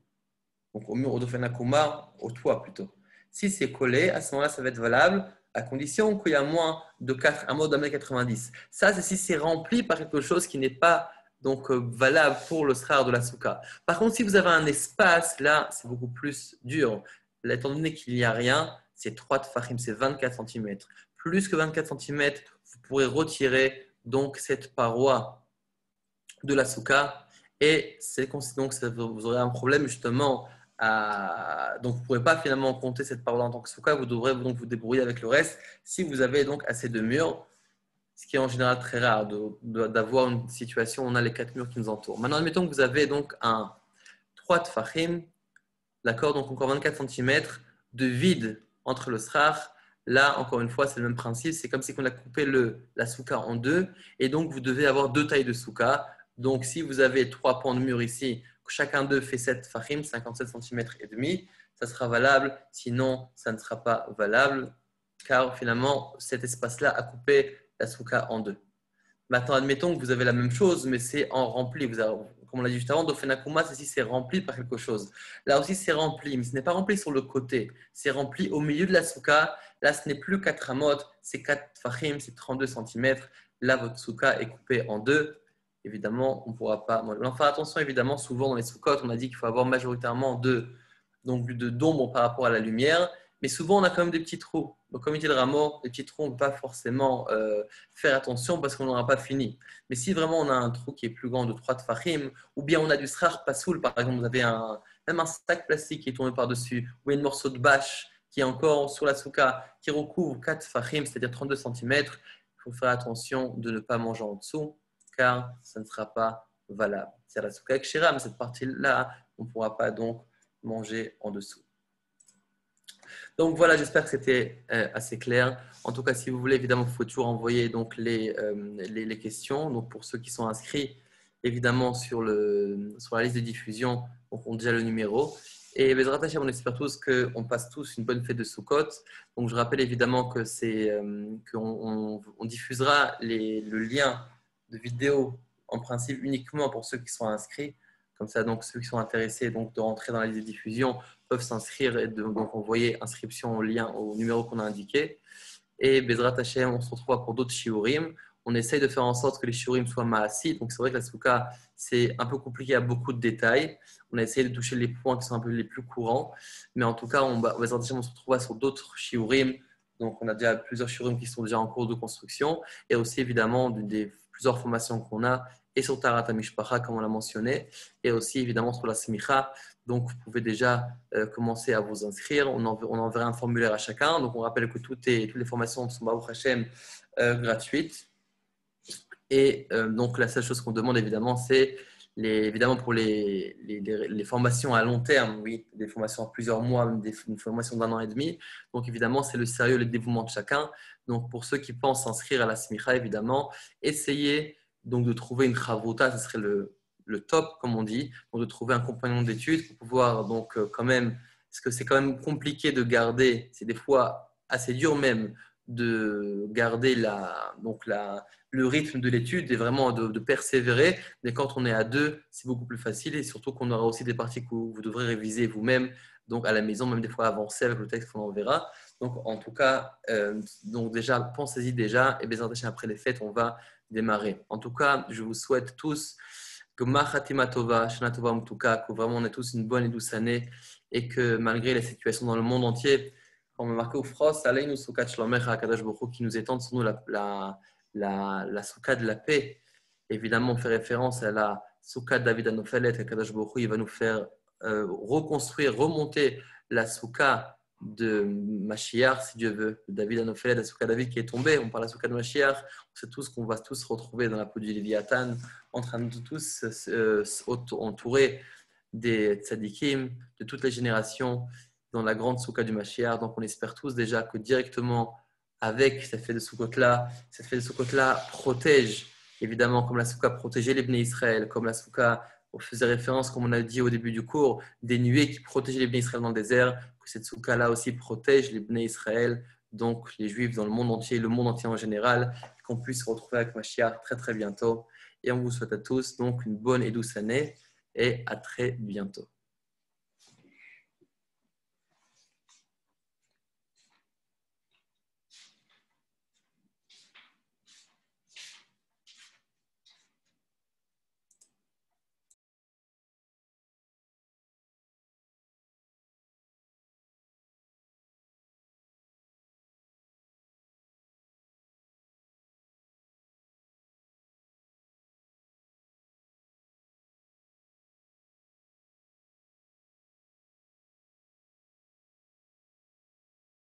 S1: Donc au mur, au dofen akuma, au toit plutôt. Si c'est collé, à ce moment-là, ça va être valable à condition qu'il y a moins de 4 amot d'1,90 m. Ça, c'est si c'est rempli par quelque chose qui n'est pas donc valable pour le srar de la souka. Par contre, si vous avez un espace, là, c'est beaucoup plus dur. Là, étant donné qu'il n'y a rien, c'est 3 tfachim, c'est 24 cm. Plus que 24 cm, vous pourrez retirer donc cette paroi de la souka et donc vous aurez un problème justement. Donc vous ne pourrez pas finalement compter cette paroi en tant que souka, vous devrez donc vous débrouiller avec le reste si vous avez donc assez de murs, ce qui est en général très rare d'avoir une situation où on a les 4 murs qui nous entourent. Maintenant, admettons que vous avez donc un 3 tfachim, d'accord, donc encore 24 cm de vide entre le srar. Là, encore une fois, c'est le même principe. C'est comme si on a coupé la souka en deux. Et donc, vous devez avoir deux tailles de souka. Donc, si vous avez 3 pans de mur ici, chacun d'eux fait 7 fachim, 57 cm et demi, ça sera valable. Sinon, ça ne sera pas valable. Car finalement, cet espace-là a coupé la souka en deux. Maintenant, admettons que vous avez la même chose, mais c'est en rempli. Comme on l'a dit juste avant, Dofenakuma, c'est rempli par quelque chose. Là aussi, c'est rempli, mais ce n'est pas rempli sur le côté. C'est rempli au milieu de la souka. Là, ce n'est plus 4 amot, c'est 4 fachim, c'est 32 cm. Là, votre souka est coupée en deux. Évidemment, on ne pourra pas. On va faire attention, évidemment, souvent dans les soukottes, on a dit qu'il faut avoir majoritairement d'ombre par rapport à la lumière. Mais souvent, on a quand même des petits trous. Donc, comme il dit le rameau, les petits trous, on ne peut pas forcément faire attention parce qu'on n'aura pas fini. Mais si vraiment on a un trou qui est plus grand de 3 tfachim, ou bien on a du srar pasoul, par exemple, vous avez même un sac plastique qui est tourné par-dessus, ou un morceau de bâche qui est encore sur la souka, qui recouvre 4 tfachim, c'est-à-dire 32 cm, il faut faire attention de ne pas manger en dessous, car ça ne sera pas valable. C'est la souka avec shira, mais cette partie-là, on ne pourra pas donc manger en dessous. Donc voilà, j'espère que c'était assez clair. En tout cas, si vous voulez, évidemment, il faut toujours envoyer donc les questions. Donc pour ceux qui sont inscrits, évidemment, sur la liste de diffusion, donc on a déjà le numéro. Et Bezrat Hashem, on espère tous qu'on passe tous une bonne fête de Sukkot. Donc je rappelle évidemment que qu'on diffusera le lien de vidéo en principe uniquement pour ceux qui sont inscrits. Comme ça, donc ceux qui sont intéressés donc, de rentrer dans la liste de diffusion peuvent s'inscrire et donc envoyer inscription au lien, au numéro qu'on a indiqué. Et Bezrat Hashem, on se retrouve pour d'autres shiurim. On essaye de faire en sorte que les shiurim soient ma'asi. Donc c'est vrai que la souka, c'est un peu compliqué à beaucoup de détails. On a essayé de toucher les points qui sont un peu les plus courants. Mais en tout cas, Bezrat Hashem, on se retrouvera sur d'autres shiurim. Donc on a déjà plusieurs shiurim qui sont déjà en cours de construction. Et aussi évidemment des plusieurs formations qu'on a. Et sur Tarat HaMishpacha, comme on l'a mentionné. Et aussi évidemment sur la Smicha. Donc, vous pouvez déjà commencer à vous inscrire. On enverra un formulaire à chacun. Donc, on rappelle que toutes les formations sont Baruch Hashem gratuites. Et donc, la seule chose qu'on demande, évidemment, c'est évidemment pour les formations à long terme, oui, des formations à plusieurs mois, une formation d'1 an et demi. Donc, évidemment, c'est le sérieux, le dévouement de chacun. Donc, pour ceux qui pensent s'inscrire à la Smicha, évidemment, essayez donc de trouver une chavruta, ce serait le top, comme on dit, donc de trouver un compagnon d'études pour pouvoir donc quand même, parce que c'est quand même compliqué de garder, c'est des fois assez dur même de garder le rythme de l'étude et vraiment de persévérer, mais quand on est à deux, c'est beaucoup plus facile et surtout qu'on aura aussi des parties que vous devrez réviser vous-même, donc à la maison, même des fois avancer avec le texte qu'on enverra. Donc en tout cas, donc déjà, pensez-y déjà et bien après les fêtes, on va démarrer. En tout cas, je vous souhaite tous que Mahatima Tova, Shana Tova Mtuka, que vraiment on ait tous une bonne et douce année et que malgré les situations dans le monde entier, on a marqué au Frost, Aleinu Sukkot Shlomecha Akadosh Baruch Hu, qui nous étend sur nous la Soukha de la paix. Évidemment, on fait référence à la Soukha de David Anophelet, Akadosh Baruch Hu, il va nous faire reconstruire, remonter la Soukha de Mashiach, si Dieu veut, de David Anophelet, la Soukha de David qui est tombée. On parle de la Soukha de Mashiach. On sait tous qu'on va tous se retrouver dans la peau du Léviathan, en train de tous entourer des tzadikim de toutes les générations dans la grande Soukha du Mashiach. Donc, on espère tous déjà que directement avec cette fête de Sukkot-là, cette fête de Sukkot-là protège, évidemment, comme la Soukha protégeait les Bnei Israël, comme la Soukha, on faisait référence, comme on a dit au début du cours, des nuées qui protégeaient les Bnei Israël dans le désert, que cette Soukha-là aussi protège les Bnei Israël, donc les Juifs dans le monde entier, le monde entier en général, qu'on puisse se retrouver avec Mashiach très très bientôt. Et on vous souhaite à tous donc une bonne et douce année et à très bientôt.